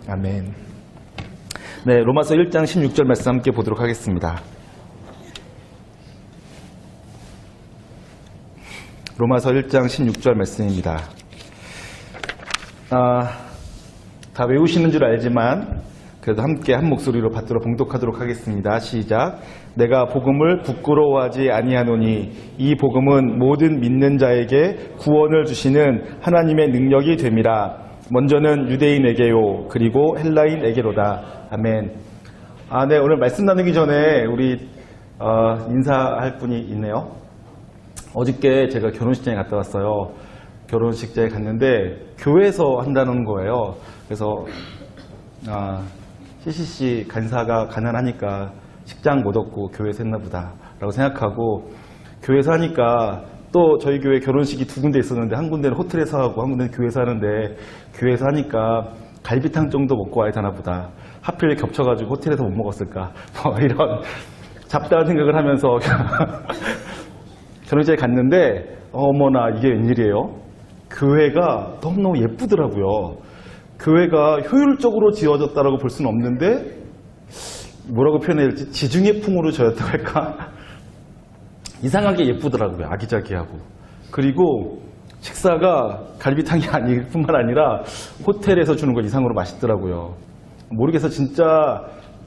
아멘. 네, 로마서 1장 16절 말씀 함께 보도록 하겠습니다. 로마서 1장 16절 말씀입니다. 다 외우시는 줄 알지만 그래도 함께 한 목소리로 받들어 봉독하도록 하겠습니다. 시작. 내가 복음을 부끄러워하지 아니하노니 이 복음은 모든 믿는 자에게 구원을 주시는 하나님의 능력이 됨이라. 먼저는 유대인에게요 그리고 헬라인에게로다. 아멘. 네, 오늘 말씀 나누기 전에 우리 인사할 분이 있네요. 어저께 제가 결혼식장에 갔다 왔어요. 결혼식장에 갔는데 교회에서 한다는 거예요. 그래서 CCC 간사가 가난하니까 식장 못 얻고 교회에서 했나 보다 라고 생각하고, 교회에서 하니까 또 저희 교회 결혼식이 두 군데 있었는데 한 군데는 호텔에서 하고 한 군데는 교회에서 하는데, 교회에서 하니까 갈비탕 정도 먹고 와야 되나 보다, 하필 겹쳐가지고 호텔에서 못 먹었을까, 뭐 이런 잡다한 생각을 하면서 결혼식장에 갔는데 어머나 이게 웬일이에요? 교회가 너무너무 예쁘더라고요. 교회가 효율적으로 지어졌다라고 볼 수는 없는데 뭐라고 표현해야 될지, 지중해 풍으로 지어졌다고 할까? 이상하게 예쁘더라고요. 아기자기하고. 그리고 식사가 갈비탕이 아닐 뿐만 아니라 호텔에서 주는 거 이상으로 맛있더라고요. 모르겠어. 진짜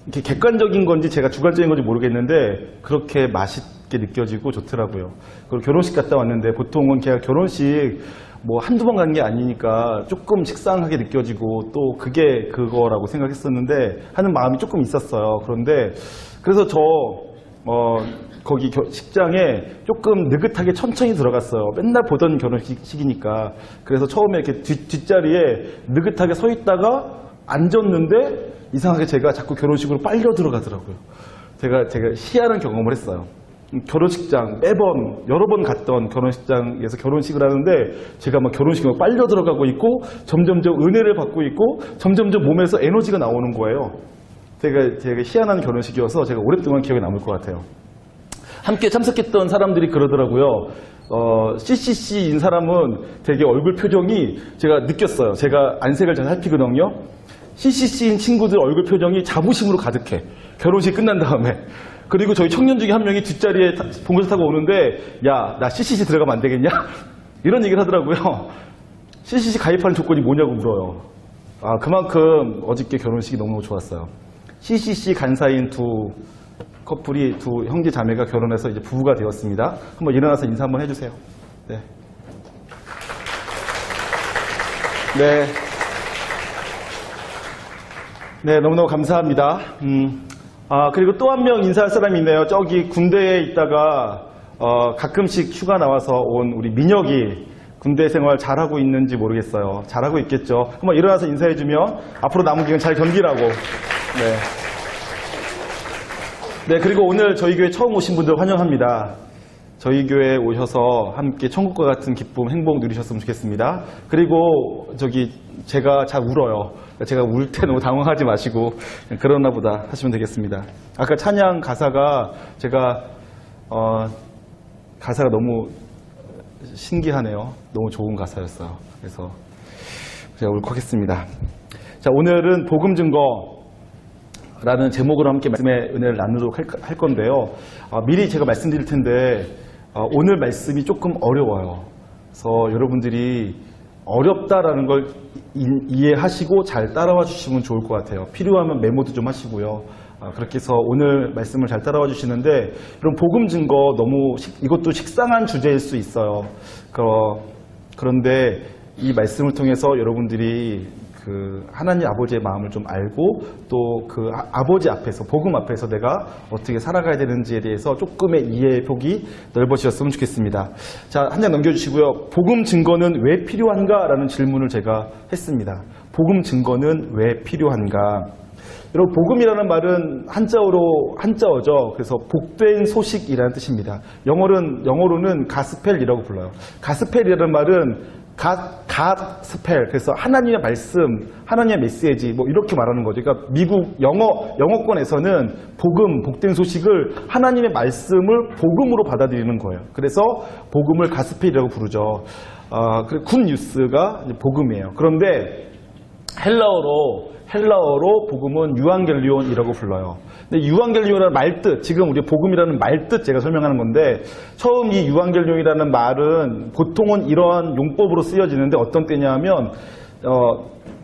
이렇게 객관적인 건지 제가 주관적인 건지 모르겠는데 그렇게 맛있게 느껴지고 좋더라고요. 그리고 결혼식 갔다 왔는데 보통은 걔가 결혼식 뭐 한두 번 가는 게 아니니까 조금 식상하게 느껴지고 또 그게 그거라고 생각했었는데 하는 마음이 조금 있었어요. 그런데 그래서 거기 식장에 조금 느긋하게 천천히 들어갔어요. 맨날 보던 결혼식이니까. 그래서 처음에 이렇게 뒷자리에 느긋하게 서 있다가 앉았는데 이상하게 제가 자꾸 결혼식으로 빨려 들어가더라고요. 제가 희한한 경험을 했어요. 결혼식장 매번 여러 번 갔던 결혼식장에서 결혼식을 하는데 제가 막 결혼식으로 빨려 들어가고 있고 점점점 은혜를 받고 있고 점점점 몸에서 에너지가 나오는 거예요. 제가 희한한 결혼식이어서 제가 오랫동안 기억에 남을 것 같아요. 함께 참석했던 사람들이 그러더라고요. CCC인 사람은 되게 얼굴 표정이 제가 느꼈어요. 제가 안색을 잘 살피거든요. CCC인 친구들 얼굴 표정이 자부심으로 가득해. 결혼식 끝난 다음에. 그리고 저희 청년 중에 한 명이 뒷자리에 봉고차 타고 오는데, 야, 나 CCC 들어가면 안 되겠냐? 이런 얘기를 하더라고요. CCC 가입하는 조건이 뭐냐고 물어요. 그만큼 어저께 결혼식이 너무 좋았어요. CCC 간사인 두 커플이, 두 형제 자매가 결혼해서 이제 부부가 되었습니다. 한번 일어나서 인사 한번 해주세요. 네. 네. 네, 너무너무 감사합니다. 그리고 또 한 명 인사할 사람이 있네요. 저기 군대에 있다가 가끔씩 휴가 나와서 온 우리 민혁이 군대 생활 잘하고 있는지 모르겠어요. 잘하고 있겠죠. 한번 일어나서 인사해주면 앞으로 남은 기간 잘 견디라고. 네. 네, 그리고 오늘 저희 교회 처음 오신 분들 환영합니다. 저희 교회에 오셔서 함께 천국과 같은 기쁨, 행복 누리셨으면 좋겠습니다. 그리고 제가 잘 울어요. 제가 울 때 너무 당황하지 마시고 그러나 보다 하시면 되겠습니다. 아까 찬양 가사가 가사가 너무 신기하네요. 너무 좋은 가사였어요. 그래서 제가 울컥했습니다. 자, 오늘은 복음 증거라는 제목으로 함께 말씀의 은혜를 나누도록 할 건데요. 미리 제가 말씀드릴 텐데 오늘 말씀이 조금 어려워요. 그래서 여러분들이 어렵다라는 걸 이해하시고 잘 따라와 주시면 좋을 것 같아요. 필요하면 메모도 좀 하시고요. 그렇게 해서 오늘 말씀을 잘 따라와 주시는데, 이런 복음 증거 이것도 식상한 주제일 수 있어요. 그런데 이 말씀을 통해서 여러분들이 하나님 아버지의 마음을 좀 알고 또 아버지 앞에서, 복음 앞에서 내가 어떻게 살아가야 되는지에 대해서 조금의 이해의 폭이 넓어지셨으면 좋겠습니다. 자, 한 장 넘겨주시고요. 복음 증거는 왜 필요한가? 라는 질문을 제가 했습니다. 복음 증거는 왜 필요한가? 여러분, 복음이라는 말은 한자어죠. 그래서 복된 소식이라는 뜻입니다. 영어로는 가스펠이라고 불러요. 가스펠이라는 말은 갓스펠, 그래서 하나님의 말씀, 하나님의 메시지, 뭐 이렇게 말하는 거죠. 그러니까 미국 영어권에서는 복된 소식을 하나님의 말씀을 복음으로 받아들이는 거예요. 그래서 복음을 가스펠이라고 부르죠. 그리고 굿 뉴스가 복음이에요. 그런데 헬라어로 복음은 유앙겔리온이라고 불러요. 근데 유앙겔리온이라는 말뜻, 지금 우리 복음이라는 말뜻 제가 설명하는 건데, 처음 이 유앙겔리온이라는 말은 보통은 이러한 용법으로 쓰여지는데 어떤 때냐 하면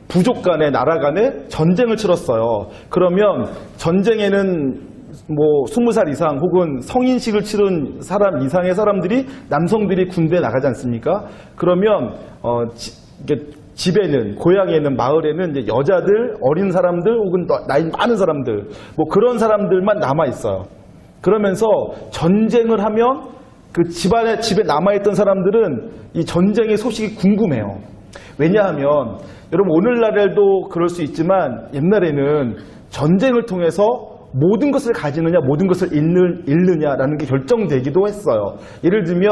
부족 간에, 나라 간에 전쟁을 치렀어요. 그러면 전쟁에는 뭐 20살 이상 혹은 성인식을 치른 사람 이상의 사람들이, 남성들이 군대에 나가지 않습니까? 그러면 집에는, 고향에는, 마을에는 이제 여자들, 어린 사람들 혹은 나이 많은 사람들, 뭐 그런 사람들만 남아 있어요. 그러면서 전쟁을 하면 그 집에 남아있던 사람들은 이 전쟁의 소식이 궁금해요. 왜냐하면 여러분, 오늘날에도 그럴 수 있지만 옛날에는 전쟁을 통해서 모든 것을 가지느냐 모든 것을 잃느냐라는 게 결정되기도 했어요. 예를 들면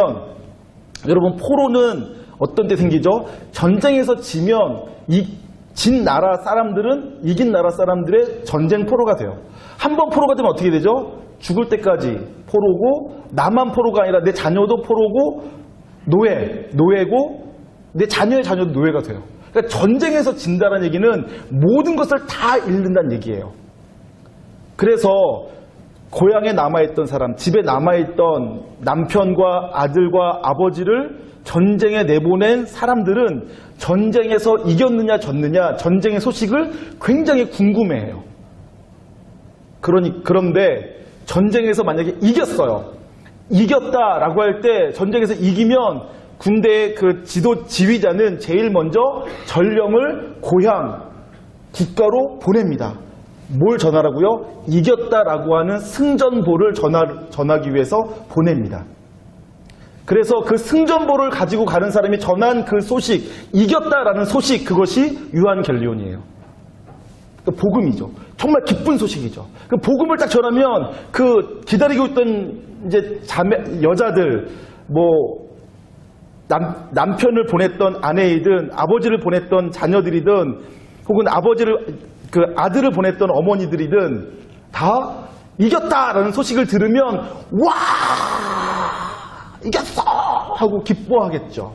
여러분, 포로는 어떤 때 생기죠? 전쟁에서 지면 진 나라 사람들은 이긴 나라 사람들의 전쟁 포로가 돼요. 한 번 포로가 되면 어떻게 되죠? 죽을 때까지 포로고, 나만 포로가 아니라 내 자녀도 포로고, 노예고, 내 자녀의 자녀도 노예가 돼요. 그러니까 전쟁에서 진다는 얘기는 모든 것을 다 잃는다는 얘기예요. 그래서 고향에 남아있던 사람, 집에 남아있던 남편과 아들과 아버지를 전쟁에 내보낸 사람들은 전쟁에서 이겼느냐 졌느냐, 전쟁의 소식을 굉장히 궁금해해요. 그런데 전쟁에서 만약에 이겼어요. 이겼다라고 할 때, 전쟁에서 이기면 군대의 그 지휘자는 제일 먼저 전령을 고향, 국가로 보냅니다. 뭘 전하라고요? 이겼다라고 하는 승전보를 전하기 위해서 보냅니다. 그래서 그 승전보를 가지고 가는 사람이 전한 그 소식, 이겼다라는 소식, 그것이 유한겔리온이에요. 그러니까 복음이죠. 정말 기쁜 소식이죠. 그 복음을 딱 전하면 그 기다리고 있던 이제 여자들, 뭐 남편을 보냈던 아내이든 아버지를 보냈던 자녀들이든 혹은 아들을 보냈던 어머니들이든 다 이겼다라는 소식을 들으면 와, 이겼어! 하고 기뻐하겠죠.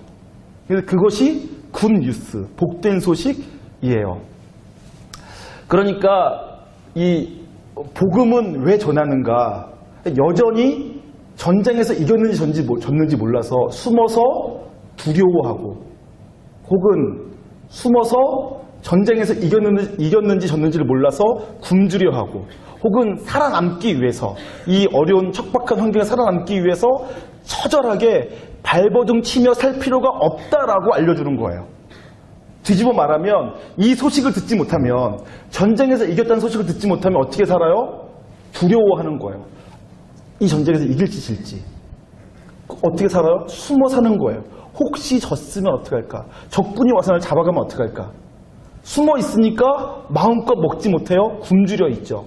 그래서 그것이 굿 뉴스, 복된 소식이에요. 그러니까 이 복음은 왜 전하는가? 여전히 전쟁에서 이겼는지 졌는지 몰라서 숨어서 두려워하고, 혹은 숨어서 전쟁에서 이겼는지 졌는지를 몰라서 굶주려 하고, 혹은 살아남기 위해서, 이 어려운 척박한 환경에 살아남기 위해서 처절하게 발버둥 치며 살 필요가 없다라고 알려주는 거예요. 뒤집어 말하면 이 소식을 듣지 못하면, 전쟁에서 이겼다는 소식을 듣지 못하면 어떻게 살아요? 두려워하는 거예요. 이 전쟁에서 이길지 질지. 어떻게 살아요? 숨어 사는 거예요. 혹시 졌으면 어떡할까? 적군이 와서 날 잡아가면 어떡할까? 숨어 있으니까 마음껏 먹지 못해요. 굶주려 있죠.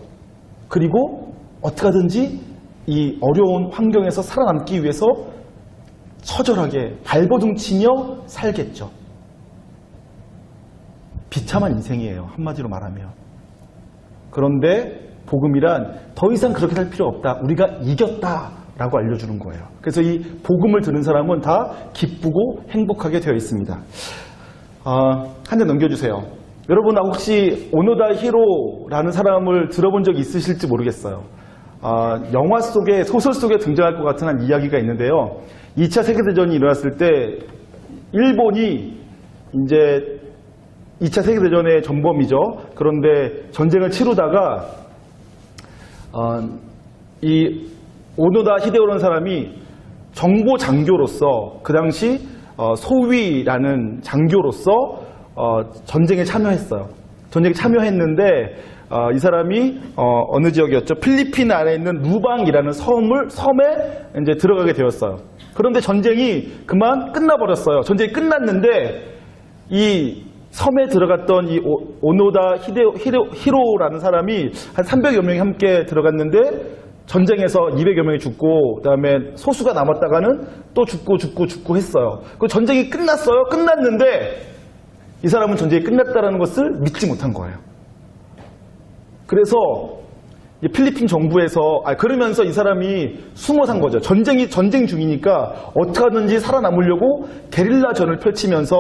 그리고 어떻게든지 이 어려운 환경에서 살아남기 위해서 처절하게 발버둥 치며 살겠죠. 비참한 인생이에요. 한마디로 말하면. 그런데 복음이란 더 이상 그렇게 살 필요 없다. 우리가 이겼다라고 알려주는 거예요. 그래서 이 복음을 들은 사람은 다 기쁘고 행복하게 되어 있습니다. 한 장 넘겨주세요. 여러분, 혹시 오노다 히로라는 사람을 들어본 적 있으실지 모르겠어요. 영화 속에, 소설 속에 등장할 것 같은 한 이야기가 있는데요. 2차 세계대전이 일어났을 때 일본이 이제 2차 세계대전의 전범이죠. 그런데 전쟁을 치르다가 이 오노다 히데오라는 사람이 정보 장교로서, 그 당시 소위라는 장교로서 전쟁에 참여했어요. 전쟁에 참여했는데 이 사람이 어느 지역이었죠? 필리핀 안에 있는 루방이라는 섬에 이제 들어가게 되었어요. 그런데 전쟁이 그만 끝나버렸어요. 전쟁이 끝났는데 이 섬에 들어갔던 이 오노다 히로라는 사람이 한 300여 명이 함께 들어갔는데 전쟁에서 200여 명이 죽고, 그다음에 소수가 남았다가는 또 죽고 했어요. 그 전쟁이 끝났어요. 끝났는데 이 사람은 전쟁이 끝났다는 것을 믿지 못한 거예요. 그래서 필리핀 정부에서 그러면서 이 사람이 숨어 산 거죠. 전쟁 중이니까 어떻게 하든지 살아남으려고 게릴라전을 펼치면서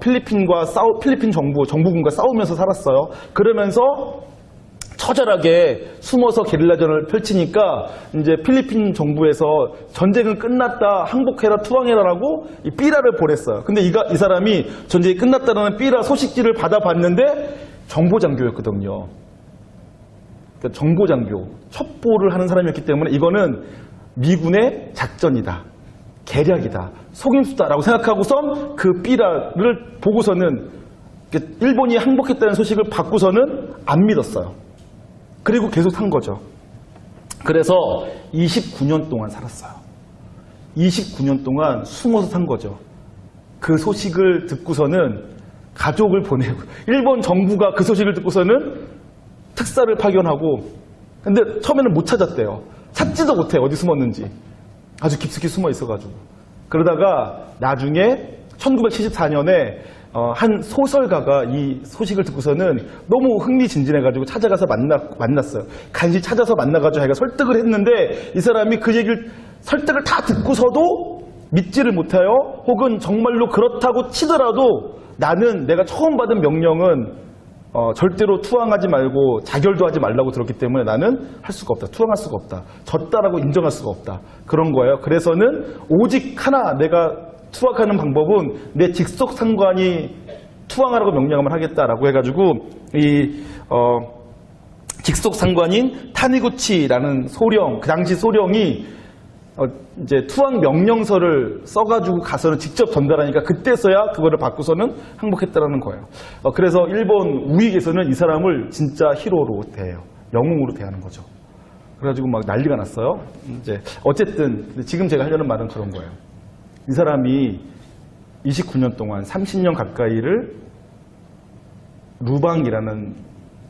필리핀 정부군과 싸우면서 살았어요. 그러면서 처절하게 숨어서 게릴라전을 펼치니까 이제 필리핀 정부에서 전쟁은 끝났다, 항복해라, 투항해라라고 이 삐라를 보냈어요. 근데 이 사람이 전쟁이 끝났다는 삐라 소식지를 받아봤는데 정보장교였거든요. 그러니까 정보장교, 첩보를 하는 사람이었기 때문에 이거는 미군의 작전이다, 계략이다, 속임수다라고 생각하고선 그 삐라를 보고서는 일본이 항복했다는 소식을 받고서는 안 믿었어요. 그리고 계속 산 거죠. 그래서 29년 동안 살았어요. 29년 동안 숨어서 산 거죠. 그 소식을 듣고서는 가족을 보내고, 일본 정부가 그 소식을 듣고서는 특사를 파견하고, 근데 처음에는 못 찾았대요. 찾지도 못해, 어디 숨었는지. 아주 깊숙이 숨어 있어가지고. 그러다가 나중에 1974년에 한 소설가가 이 소식을 듣고서는 너무 흥미진진해가지고 찾아가서 만났어요. 간신히 찾아서 만나가지고 자기가 설득을 했는데 이 사람이 그 얘기를 설득을 다 듣고서도 믿지를 못해요. 혹은 정말로 그렇다고 치더라도 나는 내가 처음 받은 명령은 절대로 투항하지 말고 자결도 하지 말라고 들었기 때문에 나는 할 수가 없다. 투항할 수가 없다. 졌다라고 인정할 수가 없다. 그런 거예요. 그래서는 오직 하나 내가 투항하는 방법은 내 직속 상관이 투항하라고 명령을 하겠다라고 해가지고 이 직속 상관인 타니구치라는 소령, 그 당시 소령이 이제 투항 명령서를 써가지고 가서는 직접 전달하니까 그때서야 그거를 받고서는 항복했다라는 거예요. 그래서 일본 우익에서는 이 사람을 진짜 히로로 대해요. 영웅으로 대하는 거죠. 그래가지고 막 난리가 났어요. 이제 어쨌든 지금 제가 하려는 말은 그런 거예요. 이 사람이 29년 동안 30년 가까이를 루방이라는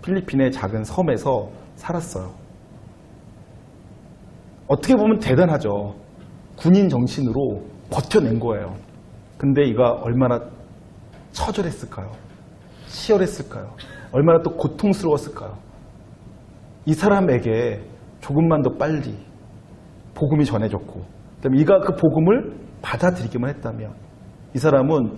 필리핀의 작은 섬에서 살았어요. 어떻게 보면 대단하죠. 군인 정신으로 버텨낸 거예요. 근데 이가 얼마나 처절했을까요? 치열했을까요? 얼마나 또 고통스러웠을까요? 이 사람에게 조금만 더 빨리 복음이 전해졌고, 그다음에 이가 그 복음을 받아들이기만 했다면 이 사람은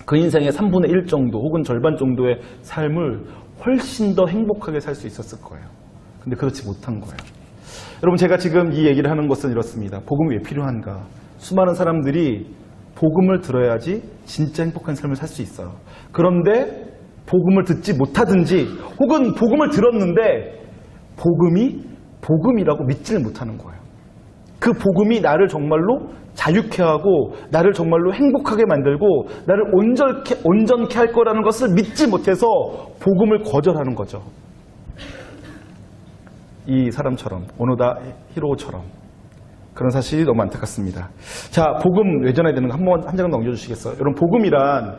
그 인생의 3분의 1 정도 혹은 절반 정도의 삶을 훨씬 더 행복하게 살 수 있었을 거예요. 근데 그렇지 못한 거예요. 여러분, 제가 지금 이 얘기를 하는 것은 이렇습니다. 복음이 왜 필요한가? 수많은 사람들이 복음을 들어야지 진짜 행복한 삶을 살 수 있어요. 그런데 복음을 듣지 못하든지 혹은 복음을 들었는데 복음이 복음이라고 믿지를 못하는 거예요. 그 복음이 나를 정말로 자유케 하고 나를 정말로 행복하게 만들고 나를 온전케 할 거라는 것을 믿지 못해서 복음을 거절하는 거죠. 이 사람처럼, 오노다 히로처럼. 그런 사실이 너무 안타깝습니다. 자, 복음 왜 전해야 되는 거 한 장 넘겨주시겠어요? 여러분, 복음이란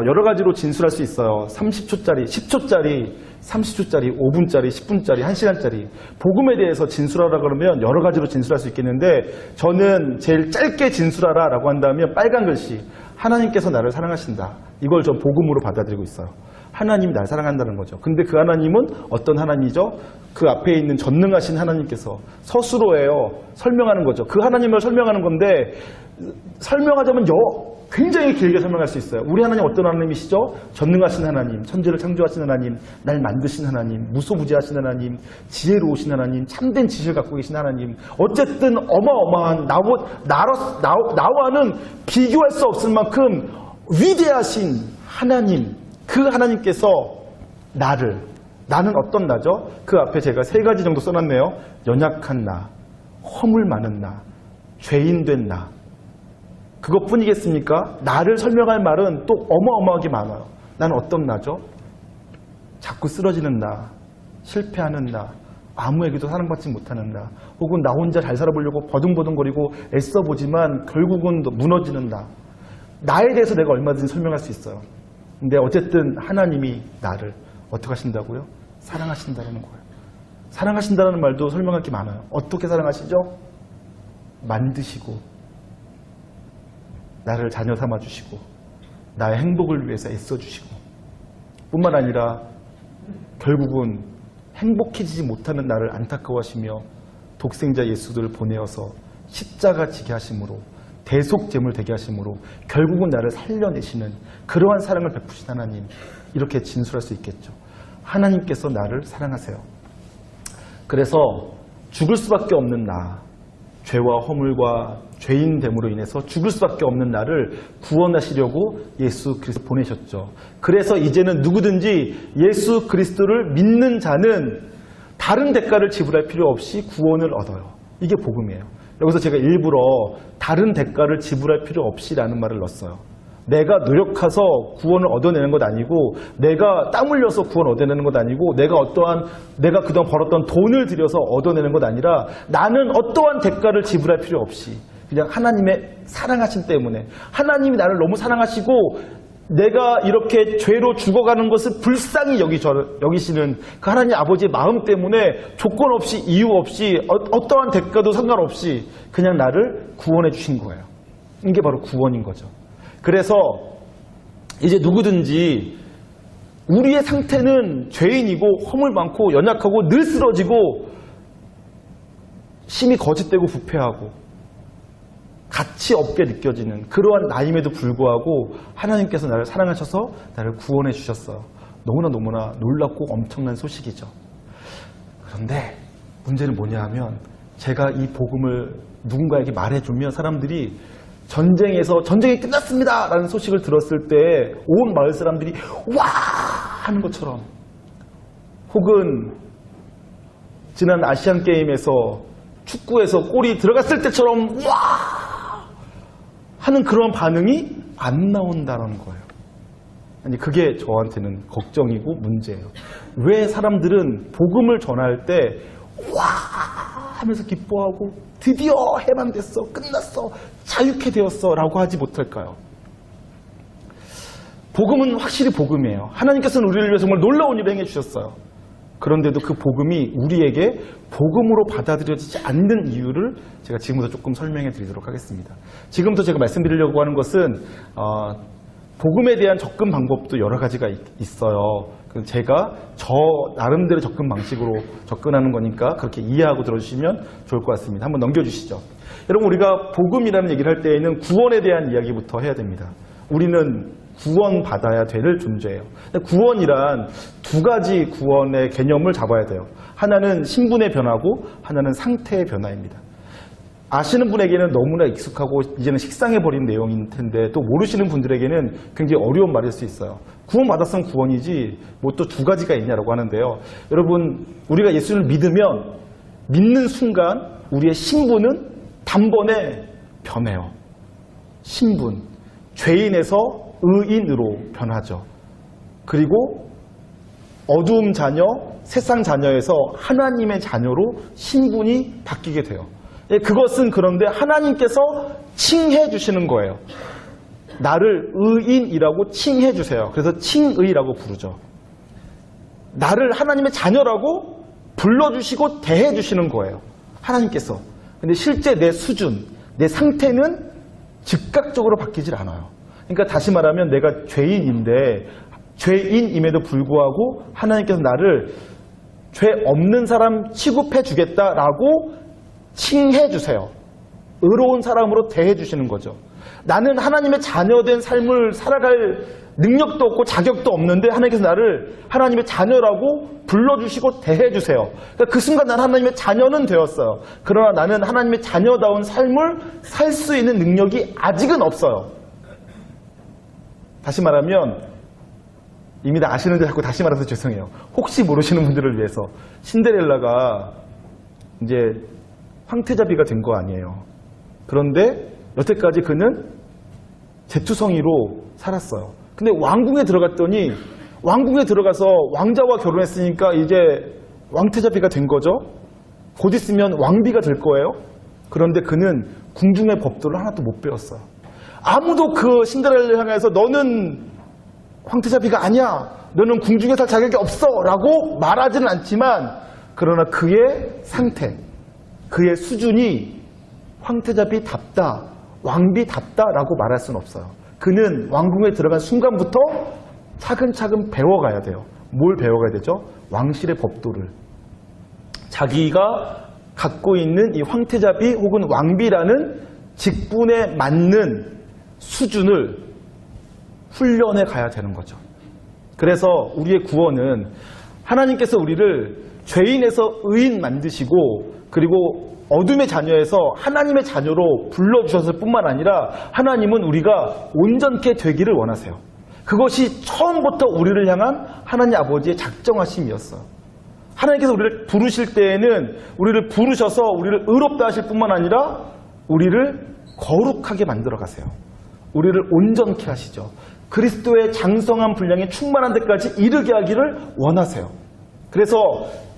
여러 가지로 진술할 수 있어요. 30초짜리, 10초짜리, 30초짜리, 5분짜리, 10분짜리, 1시간짜리. 복음에 대해서 진술하라 그러면 여러 가지로 진술할 수 있겠는데 저는 제일 짧게 진술하라라고 한다면 빨간 글씨, 하나님께서 나를 사랑하신다. 이걸 전 복음으로 받아들이고 있어요. 하나님이 날 사랑한다는 거죠. 근데 그 하나님은 어떤 하나님이죠? 그 앞에 있는 전능하신 하나님께서 서술어예요. 설명하는 거죠. 그 하나님을 설명하는 건데 설명하자면 굉장히 길게 설명할 수 있어요. 우리 하나님 어떤 하나님이시죠? 전능하신 하나님, 천지를 창조하신 하나님, 날 만드신 하나님, 무소부지하신 하나님, 지혜로우신 하나님, 참된 지식을 갖고 계신 하나님. 어쨌든 어마어마한 나와는 비교할 수 없을 만큼 위대하신 하나님, 그 하나님께서 나는 어떤 나죠? 그 앞에 제가 3가지 정도 써놨네요. 연약한 나, 허물 많은 나, 죄인 된 나. 그것뿐이겠습니까? 나를 설명할 말은 또 어마어마하게 많아요. 나는 어떤 나죠? 자꾸 쓰러지는 나, 실패하는 나, 아무에게도 사랑받지 못하는 나, 혹은 나 혼자 잘 살아보려고 버둥버둥거리고 애써보지만 결국은 무너지는 나. 나에 대해서 내가 얼마든지 설명할 수 있어요. 근데 어쨌든 하나님이 나를 어떻게 하신다고요? 사랑하신다는 거예요. 사랑하신다는 말도 설명할 게 많아요. 어떻게 사랑하시죠? 만드시고 나를 자녀 삼아주시고 나의 행복을 위해서 애써주시고 뿐만 아니라 결국은 행복해지지 못하는 나를 안타까워하시며 독생자 예수를 보내어서 십자가 지게 하심으로 대속제물 되게 하심으로 결국은 나를 살려내시는 그러한 사랑을 베푸신 하나님, 이렇게 진술할 수 있겠죠. 하나님께서 나를 사랑하세요. 그래서 죽을 수밖에 없는 나, 죄와 허물과 죄인됨으로 인해서 죽을 수밖에 없는 나를 구원하시려고 예수 그리스도 보내셨죠. 그래서 이제는 누구든지 예수 그리스도를 믿는 자는 다른 대가를 지불할 필요 없이 구원을 얻어요. 이게 복음이에요. 여기서 제가 일부러 다른 대가를 지불할 필요 없이라는 말을 넣었어요. 내가 노력해서 구원을 얻어내는 것 아니고, 내가 땀 흘려서 구원 얻어내는 것 아니고, 내가 그동안 벌었던 돈을 들여서 얻어내는 것 아니라, 나는 어떠한 대가를 지불할 필요 없이 그냥 하나님의 사랑하심 때문에, 하나님이 나를 너무 사랑하시고 내가 이렇게 죄로 죽어가는 것을 불쌍히 여기시는 그 하나님 아버지의 마음 때문에 조건 없이, 이유 없이, 어떠한 대가도 상관없이 그냥 나를 구원해 주신 거예요. 이게 바로 구원인 거죠. 그래서 이제 누구든지 우리의 상태는 죄인이고 허물 많고 연약하고 늘 쓰러지고 심히 거짓되고 부패하고 가치 없게 느껴지는 그러한 나임에도 불구하고 하나님께서 나를 사랑하셔서 나를 구원해 주셨어요. 너무나 놀랍고 엄청난 소식이죠. 그런데 문제는 뭐냐 하면, 제가 이 복음을 누군가에게 말해주면 사람들이 전쟁이 끝났습니다 라는 소식을 들었을 때 온 마을 사람들이 와 하는 것처럼, 혹은 지난 아시안 게임에서 축구에서 골이 들어갔을 때처럼 와 하는 그런 반응이 안 나온다는 거예요. 아니, 그게 저한테는 걱정이고 문제예요. 왜 사람들은 복음을 전할 때 와 하면서 기뻐하고 드디어 해방됐어, 끝났어, 자유케 되었어 라고 하지 못할까요? 복음은 확실히 복음이에요. 하나님께서는 우리를 위해 정말 놀라운 일을 행해주셨어요. 그런데도 그 복음이 우리에게 복음으로 받아들여지지 않는 이유를 제가 지금부터 조금 설명해 드리도록 하겠습니다. 지금부터 제가 말씀드리려고 하는 것은 복음에 대한 접근 방법도 여러 가지가 있어요. 제가 저 나름대로 접근 방식으로 접근하는 거니까 그렇게 이해하고 들어주시면 좋을 것 같습니다. 한번 넘겨주시죠. 여러분, 우리가 복음이라는 얘기를 할 때에는 구원에 대한 이야기부터 해야 됩니다. 우리는 구원받아야 될 존재예요. 구원이란 두 가지 구원의 개념을 잡아야 돼요. 하나는 신분의 변화고 하나는 상태의 변화입니다. 아시는 분에게는 너무나 익숙하고 이제는 식상해버린 내용일 텐데, 또 모르시는 분들에게는 굉장히 어려운 말일 수 있어요. 구원받았으면 구원이지 뭐 또 두 가지가 있냐라고 하는데요. 여러분, 우리가 예수를 믿는 순간 우리의 신분은 단번에 변해요. 신분, 죄인에서 의인으로 변하죠. 그리고 어두움 자녀, 세상 자녀에서 하나님의 자녀로 신분이 바뀌게 돼요. 그것은 그런데 하나님께서 칭해 주시는 거예요. 나를 의인이라고 칭해 주세요. 그래서 칭의라고 부르죠. 나를 하나님의 자녀라고 불러주시고 대해 주시는 거예요. 하나님께서. 근데 실제 내 수준, 내 상태는 즉각적으로 바뀌질 않아요. 그러니까 다시 말하면 내가 죄인임에도 불구하고 하나님께서 나를 죄 없는 사람 취급해 주겠다라고 칭해 주세요. 의로운 사람으로 대해 주시는 거죠. 나는 하나님의 자녀된 삶을 살아갈 능력도 없고 자격도 없는데 하나님께서 나를 하나님의 자녀라고 불러주시고 대해 주세요. 그러니까 그 순간 난 하나님의 자녀는 되었어요. 그러나 나는 하나님의 자녀다운 삶을 살 수 있는 능력이 아직은 없어요. 다시 말하면, 이미 다 아시는데 자꾸 다시 말해서 죄송해요. 혹시 모르시는 분들을 위해서, 신데렐라가 이제 황태자비가 된 거 아니에요. 그런데 여태까지 그는 제투성이로 살았어요. 근데 왕궁에 들어갔더니, 왕궁에 들어가서 왕자와 결혼했으니까 이제 왕태자비가 된 거죠. 곧 있으면 왕비가 될 거예요. 그런데 그는 궁중의 법도를 하나도 못 배웠어요. 아무도 그 신데렐라를 향해서 너는 황태자비가 아니야, 너는 궁중에 살 자격이 없어 라고 말하지는 않지만, 그러나 그의 상태, 그의 수준이 황태자비답다, 왕비답다라고 말할 수는 없어요. 그는 왕궁에 들어간 순간부터 차근차근 배워가야 돼요. 뭘 배워가야 되죠? 왕실의 법도를. 자기가 갖고 있는 이 황태자비 혹은 왕비라는 직분에 맞는 수준을 훈련해 가야 되는 거죠. 그래서 우리의 구원은 하나님께서 우리를 죄인에서 의인 만드시고 그리고 어둠의 자녀에서 하나님의 자녀로 불러주셨을 뿐만 아니라 하나님은 우리가 온전케 되기를 원하세요. 그것이 처음부터 우리를 향한 하나님 아버지의 작정하심이었어요. 하나님께서 우리를 부르실 때에는 우리를 부르셔서 우리를 의롭다 하실 뿐만 아니라 우리를 거룩하게 만들어 가세요. 우리를 온전케 하시죠. 그리스도의 장성한 분량에 충만한 데까지 이르게 하기를 원하세요. 그래서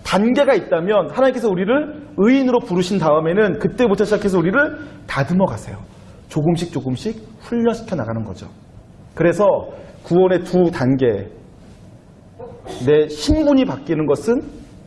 단계가 있다면 하나님께서 우리를 의인으로 부르신 다음에는 그때부터 시작해서 우리를 다듬어 가세요. 조금씩 조금씩 훈련시켜 나가는 거죠. 그래서 구원의 두 단계, 내 신분이 바뀌는 것은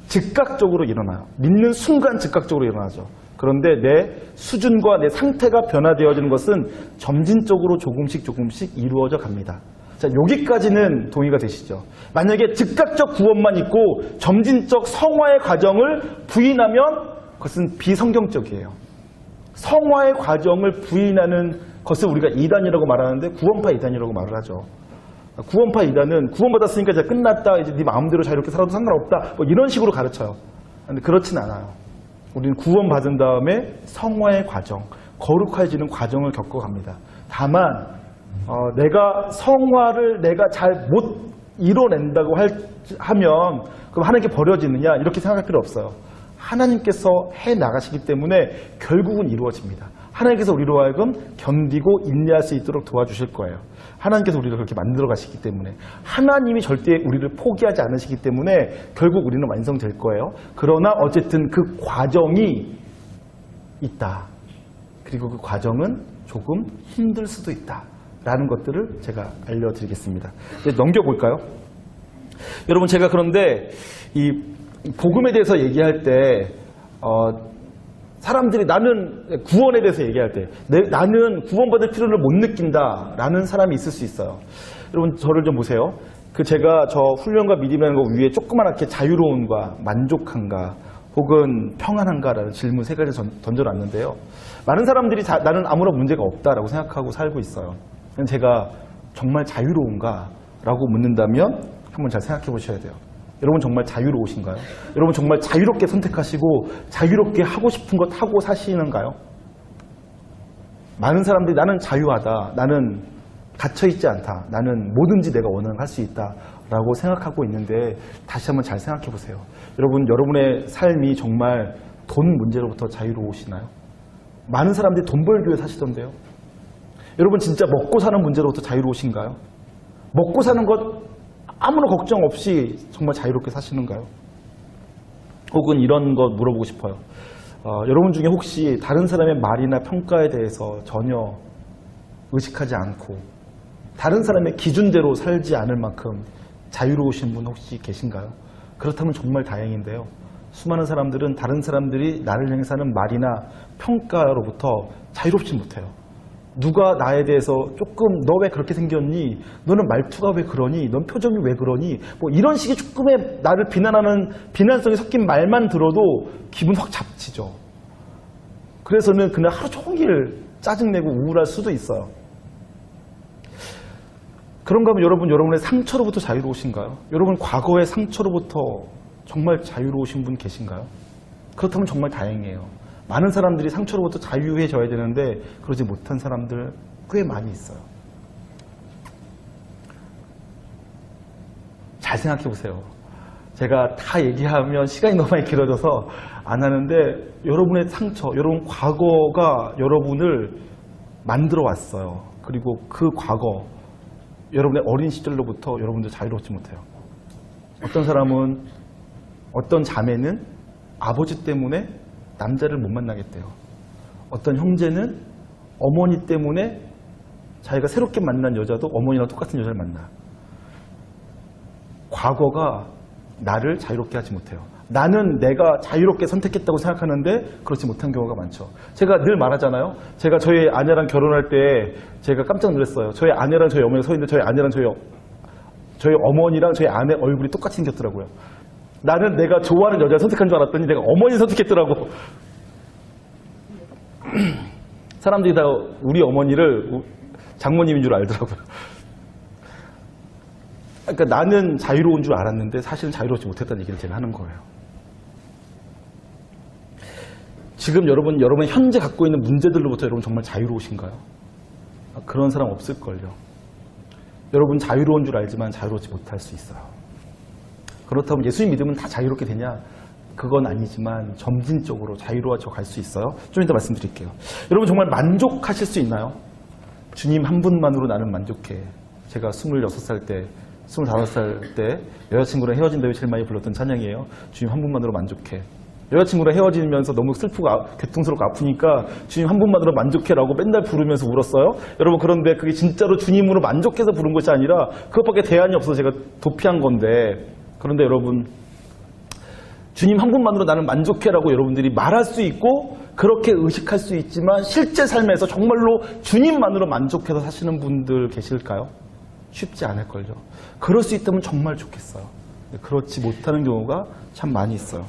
즉각적으로 일어나요. 믿는 순간 즉각적으로 일어나죠. 그런데 내 수준과 내 상태가 변화되어지는 것은 점진적으로 조금씩 이루어져 갑니다. 자, 여기까지는 동의가 되시죠? 만약에 즉각적 구원만 있고 점진적 성화의 과정을 부인하면 그것은 비성경적이에요. 성화의 과정을 부인하는 것을 우리가 이단이라고 말하는데 구원파 이단이라고 말을 하죠. 구원파 이단은 구원받았으니까 이제 끝났다, 이제 네 마음대로 자유롭게 살아도 상관없다, 뭐 이런 식으로 가르쳐요. 근데 그렇진 않아요. 우리는 구원받은 다음에 성화의 과정, 거룩해지는 과정을 겪어갑니다. 다만 내가 성화를 내가 잘 못 이뤄낸다고 하면 그럼 하나님께 버려지느냐 이렇게 생각할 필요 없어요. 하나님께서 해 나가시기 때문에 결국은 이루어집니다. 하나님께서 우리로 하여금 견디고 인내할 수 있도록 도와주실 거예요. 하나님께서 우리를 그렇게 만들어 가시기 때문에 하나님이 절대 우리를 포기하지 않으시기 때문에 결국 우리는 완성될 거예요. 그러나 어쨌든 그 과정이 있다. 그리고 그 과정은 조금 힘들 수도 있다. 라는 것들을 제가 알려드리겠습니다. 이제 넘겨볼까요? 여러분, 제가 그런데 이 복음에 대해서 얘기할 때 사람들이 나는 구원에 대해서 얘기할 때 나는 구원받을 필요를 못 느낀다라는 사람이 있을 수 있어요. 여러분, 저를 좀 보세요. 제가 저 훈련과 믿음이라는 거 위에 조그맣게 자유로움과 만족한가 혹은 평안한가라는 질문 세 가지 던져놨는데요. 많은 사람들이 나는 아무런 문제가 없다라고 생각하고 살고 있어요. 제가 정말 자유로운가? 라고 묻는다면 한번 잘 생각해 보셔야 돼요. 여러분 정말 자유로우신가요? 여러분 정말 자유롭게 선택하시고 자유롭게 하고 싶은 것 하고 사시는가요? 많은 사람들이 나는 자유하다, 나는 갇혀있지 않다, 나는 뭐든지 내가 원하는 걸 할 수 있다 라고 생각하고 있는데 다시 한번 잘 생각해 보세요. 여러분, 여러분의 삶이 정말 돈 문제로부터 자유로우시나요? 많은 사람들이 돈 벌기 위해 사시던데요. 여러분 진짜 먹고 사는 문제로부터 자유로우신가요? 먹고 사는 것 아무런 걱정 없이 정말 자유롭게 사시는가요? 혹은 이런 것 물어보고 싶어요. 여러분 중에 혹시 다른 사람의 말이나 평가에 대해서 전혀 의식하지 않고 다른 사람의 기준대로 살지 않을 만큼 자유로우신 분 혹시 계신가요? 그렇다면 정말 다행인데요. 수많은 사람들은 다른 사람들이 나를 향해 하는 말이나 평가로부터 자유롭지 못해요. 누가 나에 대해서 조금 너 왜 그렇게 생겼니? 너는 말투가 왜 그러니? 넌 표정이 왜 그러니? 뭐 이런 식의 조금의 나를 비난하는 비난성이 섞인 말만 들어도 기분 확 잡치죠. 그래서는 그날 하루 종일 짜증내고 우울할 수도 있어요. 그런가 하면 여러분, 여러분의 상처로부터 자유로우신가요? 여러분 과거의 상처로부터 정말 자유로우신 분 계신가요? 그렇다면 정말 다행이에요. 많은 사람들이 상처로부터 자유해져야 되는데 그러지 못한 사람들 꽤 많이 있어요. 잘 생각해 보세요. 제가 다 얘기하면 시간이 너무 많이 길어져서 안 하는데 여러분의 상처, 여러분 과거가 여러분을 만들어 왔어요. 그리고 그 과거, 여러분의 어린 시절로부터 여러분들 자유롭지 못해요. 어떤 사람은, 어떤 자매는 아버지 때문에 남자를 못 만나겠대요. 어떤 형제는 어머니 때문에 자기가 새롭게 만난 여자도 어머니랑 똑같은 여자를 만나. 과거가 나를 자유롭게 하지 못해요. 나는 내가 자유롭게 선택했다고 생각하는데 그렇지 못한 경우가 많죠. 제가 늘 말하잖아요. 제가 저희 아내랑 결혼할 때 제가 깜짝 놀랐어요. 저희 아내랑 저희 어머니가 서 있는데 저희 아내랑 저희 어머니랑 저희 아내 얼굴이 똑같이 생겼더라고요. 나는 내가 좋아하는 여자를 선택한 줄 알았더니 내가 어머니 선택했더라고. 사람들이 다 우리 어머니를 장모님인 줄 알더라고요. 그러니까 나는 자유로운 줄 알았는데 사실은 자유롭지 못했다는 얘기를 제가 하는 거예요. 지금 여러분 현재 갖고 있는 문제들로부터 여러분 정말 자유로우신가요? 그런 사람 없을걸요. 여러분 자유로운 줄 알지만 자유롭지 못할 수 있어요. 그렇다면 예수님 믿으면 다 자유롭게 되냐? 그건 아니지만 점진적으로 자유로워져 갈 수 있어요. 좀 이따 말씀드릴게요. 여러분 정말 만족하실 수 있나요? 주님 한 분만으로 나는 만족해. 제가 26살 때 25살 때 여자친구랑 헤어진 다음에 제일 많이 불렀던 찬양이에요. 주님 한 분만으로 만족해. 여자친구랑 헤어지면서 너무 슬프고 괴통스럽고 아프니까 주님 한 분만으로 만족해라고 맨날 부르면서 울었어요. 여러분 그런데 그게 진짜로 주님으로 만족해서 부른 것이 아니라 그것밖에 대안이 없어서 제가 도피한 건데, 그런데 여러분 주님 한 분만으로 나는 만족해라고 여러분들이 말할 수 있고 그렇게 의식할 수 있지만 실제 삶에서 정말로 주님만으로 만족해서 사시는 분들 계실까요? 쉽지 않을걸요. 그럴 수 있다면 정말 좋겠어요. 그렇지 못하는 경우가 참 많이 있어요.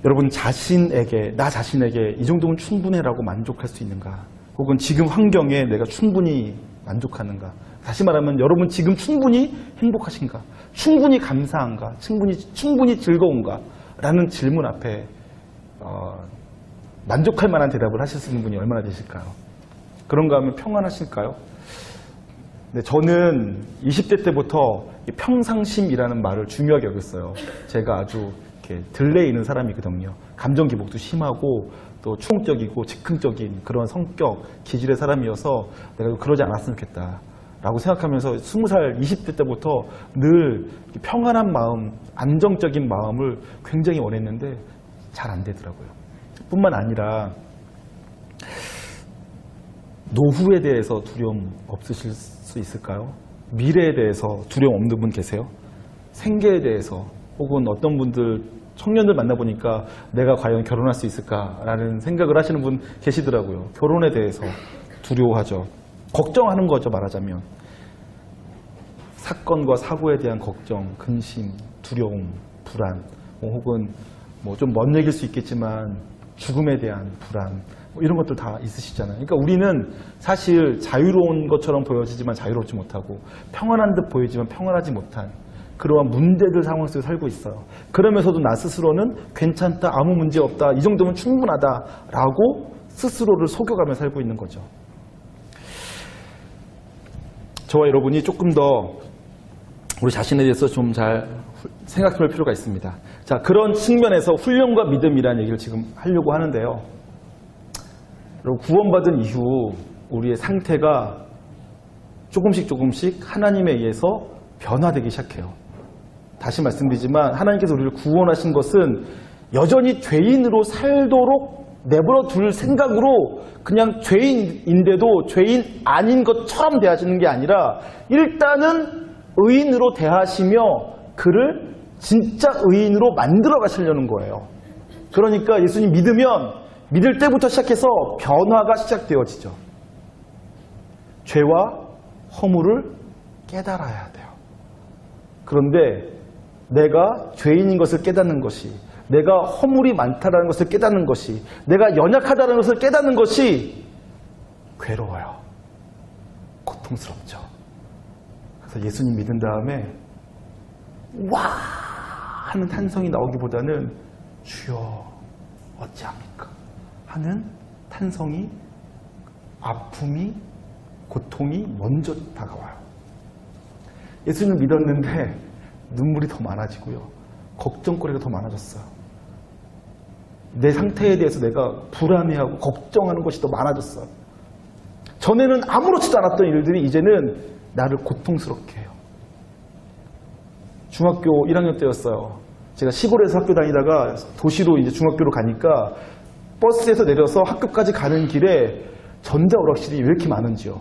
여러분 나 자신에게 이 정도면 충분해라고 만족할 수 있는가? 혹은 지금 환경에 내가 충분히 만족하는가? 다시 말하면 여러분 지금 충분히 행복하신가? 충분히 감사한가? 충분히 즐거운가? 라는 질문 앞에 만족할 만한 대답을 하실 수 있는 분이 얼마나 되실까요? 그런가 하면 평안하실까요? 네, 저는 20대 때부터 평상심이라는 말을 중요하게 여겼어요. 제가 아주 이렇게 들레 있는 사람이거든요. 감정 기복도 심하고 또 충동적이고 즉흥적인 그런 성격, 기질의 사람이어서 내가 그러지 않았으면 좋겠다 라고 생각하면서 20살, 20대 때부터 늘 평안한 마음, 안정적인 마음을 굉장히 원했는데 잘 안 되더라고요. 뿐만 아니라 노후에 대해서 두려움 없으실 수 있을까요? 미래에 대해서 두려움 없는 분 계세요? 생계에 대해서, 혹은 어떤 분들 청년들 만나보니까 내가 과연 결혼할 수 있을까라는 생각을 하시는 분 계시더라고요. 결혼에 대해서 두려워하죠. 걱정하는 거죠, 말하자면. 사건과 사고에 대한 걱정, 근심, 두려움, 불안, 혹은 좀 먼 얘기일 수 있겠지만 죽음에 대한 불안, 이런 것들 다 있으시잖아요. 그러니까 우리는 사실 자유로운 것처럼 보여지지만 자유롭지 못하고 평안한 듯 보이지만 평안하지 못한 그러한 문제들 상황 속에 살고 있어요. 그러면서도 나 스스로는 괜찮다, 아무 문제 없다, 이 정도면 충분하다라고 스스로를 속여가며 살고 있는 거죠. 저와 여러분이 조금 더 우리 자신에 대해서 좀 잘 생각해 볼 필요가 있습니다. 자, 그런 측면에서 훈련과 믿음이라는 얘기를 지금 하려고 하는데요. 여러분, 구원받은 이후 우리의 상태가 조금씩 하나님에 의해서 변화되기 시작해요. 다시 말씀드리지만 하나님께서 우리를 구원하신 것은 여전히 죄인으로 살도록 내버려 둘 생각으로 그냥 죄인인데도 죄인 아닌 것처럼 대하시는 게 아니라 일단은 의인으로 대하시며 그를 진짜 의인으로 만들어 가시려는 거예요. 그러니까 예수님 믿으면 믿을 때부터 시작해서 변화가 시작되어지죠. 죄와 허물을 깨달아야 돼요. 그런데 내가 죄인인 것을 깨닫는 것이, 내가 허물이 많다는 것을 깨닫는 것이, 내가 연약하다는 것을 깨닫는 것이 괴로워요. 고통스럽죠. 그래서 예수님 믿은 다음에 와 하는 탄성이 나오기보다는 주여 어찌합니까 하는 탄성이, 아픔이, 고통이 먼저 다가와요. 예수님을 믿었는데 눈물이 더 많아지고요. 걱정거리가 더 많아졌어요. 내 상태에 대해서 내가 불안해하고 걱정하는 것이 더 많아졌어요. 전에는 아무렇지도 않았던 일들이 이제는 나를 고통스럽게 해요. 중학교 1학년 때였어요. 제가 시골에서 학교 다니다가 도시로 이제 중학교로 가니까 버스에서 내려서 학교까지 가는 길에 전자오락실이 왜 이렇게 많은지요.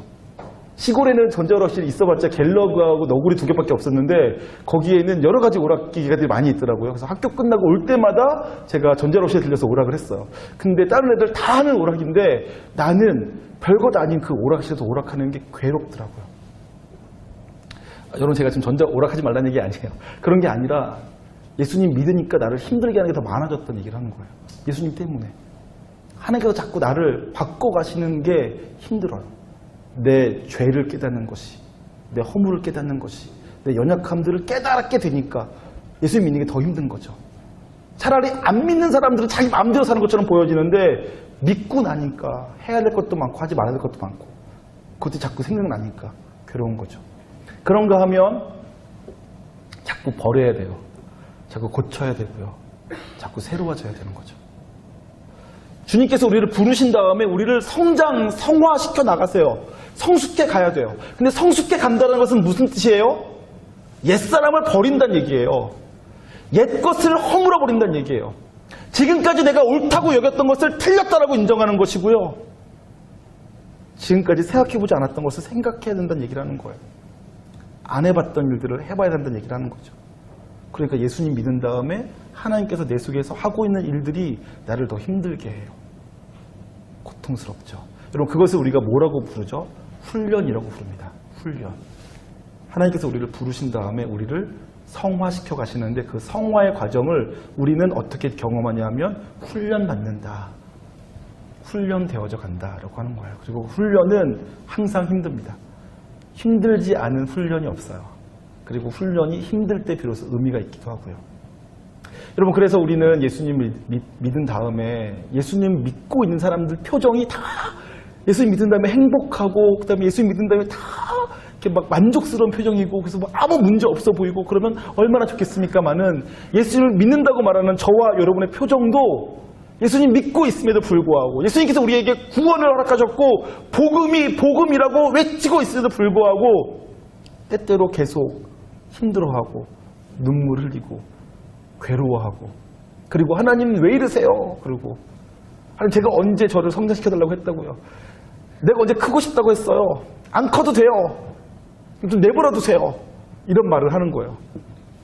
시골에는 전자오락실이 있어봤자 갤러그하고 너구리 2개밖에 없었는데 거기에는 여러 가지 오락기기들이 많이 있더라고요. 그래서 학교 끝나고 올 때마다 제가 전자오락실에 들려서 오락을 했어요. 근데 다른 애들 다 하는 오락인데 나는 별것 아닌 그 오락실에서 오락하는 게 괴롭더라고요. 여러분, 제가 지금 전자 오락하지 말라는 얘기 아니에요. 그런 게 아니라 예수님 믿으니까 나를 힘들게 하는 게 더 많아졌다는 얘기를 하는 거예요. 예수님 때문에. 하나님께서 자꾸 나를 바꿔가시는 게 힘들어요. 내 죄를 깨닫는 것이, 내 허물을 깨닫는 것이, 내 연약함들을 깨달게 되니까 예수 믿는 게 더 힘든 거죠. 차라리 안 믿는 사람들은 자기 마음대로 사는 것처럼 보여지는데 믿고 나니까 해야 될 것도 많고 하지 말아야 될 것도 많고 그것도 자꾸 생각나니까 괴로운 거죠. 그런가 하면 자꾸 버려야 돼요. 자꾸 고쳐야 되고요. 자꾸 새로워져야 되는 거죠. 주님께서 우리를 부르신 다음에 우리를 성화시켜 나가세요. 성숙해 가야 돼요. 근데 성숙해 간다는 것은 무슨 뜻이에요? 옛사람을 버린다는 얘기예요. 옛것을 허물어 버린다는 얘기예요. 지금까지 내가 옳다고 여겼던 것을 틀렸다라고 인정하는 것이고요. 지금까지 생각해보지 않았던 것을 생각해야 된다는 얘기를 하는 거예요. 안 해봤던 일들을 해봐야 된다는 얘기를 하는 거죠. 그러니까 예수님 믿은 다음에 하나님께서 내 속에서 하고 있는 일들이 나를 더 힘들게 해요. 고통스럽죠. 여러분 그것을 우리가 뭐라고 부르죠? 훈련이라고 부릅니다. 훈련. 하나님께서 우리를 부르신 다음에 우리를 성화시켜 가시는데 그 성화의 과정을 우리는 어떻게 경험하냐 하면 훈련받는다. 훈련되어져 간다라고 하는 거예요. 그리고 훈련은 항상 힘듭니다. 힘들지 않은 훈련이 없어요. 그리고 훈련이 힘들 때 비로소 의미가 있기도 하고요. 여러분 그래서 우리는 예수님을 믿은 다음에 예수님 믿고 있는 사람들 표정이 다 예수님 믿은 다음에 행복하고 그 다음에 예수님 믿은 다음에 다 이렇게 막 만족스러운 표정이고 그래서 뭐 아무 문제 없어 보이고 그러면 얼마나 좋겠습니까마는 예수님을 믿는다고 말하는 저와 여러분의 표정도 예수님 믿고 있음에도 불구하고 예수님께서 우리에게 구원을 허락하셨고 복음이라고 외치고 있음에도 불구하고 때때로 계속 힘들어하고 눈물 흘리고 괴로워하고 그리고 하나님 왜 이러세요? 그리고 하나님 제가 언제 저를 성장시켜달라고 했다고요? 내가 언제 크고 싶다고 했어요? 안 커도 돼요. 좀 내버려 두세요. 이런 말을 하는 거예요.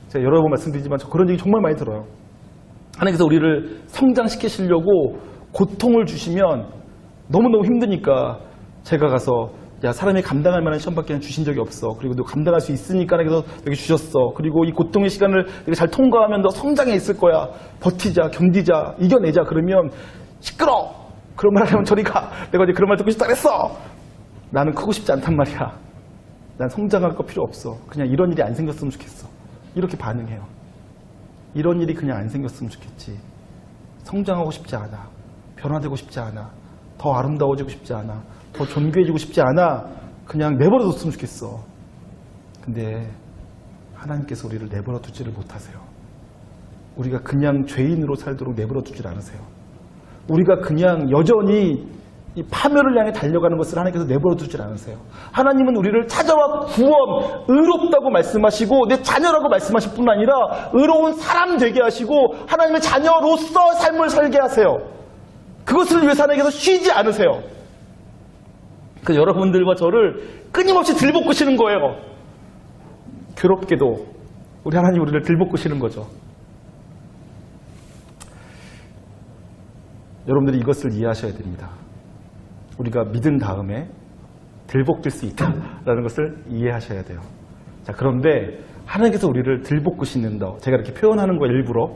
제가 여러 번 말씀드리지만 저 그런 얘기 정말 많이 들어요. 하나님께서 우리를 성장시키시려고 고통을 주시면 너무너무 힘드니까 제가 가서 야 사람이 감당할 만한 시험밖에 주신 적이 없어. 그리고 너 감당할 수 있으니까 하나님께서 여기 주셨어. 그리고 이 고통의 시간을 내가 잘 통과하면 너 성장해 있을 거야. 버티자, 견디자, 이겨내자. 그러면 시끄러. 그런 말 하면 저리 가. 내가 이제 그런 말 듣고 싶다 그랬어. 나는 크고 싶지 않단 말이야. 난 성장할 거 필요 없어. 그냥 이런 일이 안 생겼으면 좋겠어. 이렇게 반응해요. 이런 일이 그냥 안 생겼으면 좋겠지. 성장하고 싶지 않아. 변화되고 싶지 않아. 더 아름다워지고 싶지 않아. 더 존귀해지고 싶지 않아. 그냥 내버려 뒀으면 좋겠어. 근데 하나님께서 우리를 내버려 두지를 못하세요. 우리가 그냥 죄인으로 살도록 내버려 두질 않으세요. 우리가 그냥 여전히 이 파멸을 향해 달려가는 것을 하나님께서 내버려 두질 않으세요. 하나님은 우리를 찾아와 구원, 의롭다고 말씀하시고 내 자녀라고 말씀하실 뿐 아니라 의로운 사람 되게 하시고 하나님의 자녀로서 삶을 살게 하세요. 그것을 위해서 하나님께서 쉬지 않으세요. 그래서 여러분들과 저를 끊임없이 들볶으시는 거예요. 괴롭게도 우리 하나님 우리를 들볶으시는 거죠. 여러분들이 이것을 이해하셔야 됩니다. 우리가 믿은 다음에 들볶을 수 있다라는 것을 이해하셔야 돼요. 자, 그런데 하나님께서 우리를 들볶으시는 것, 제가 이렇게 표현하는 거 일부러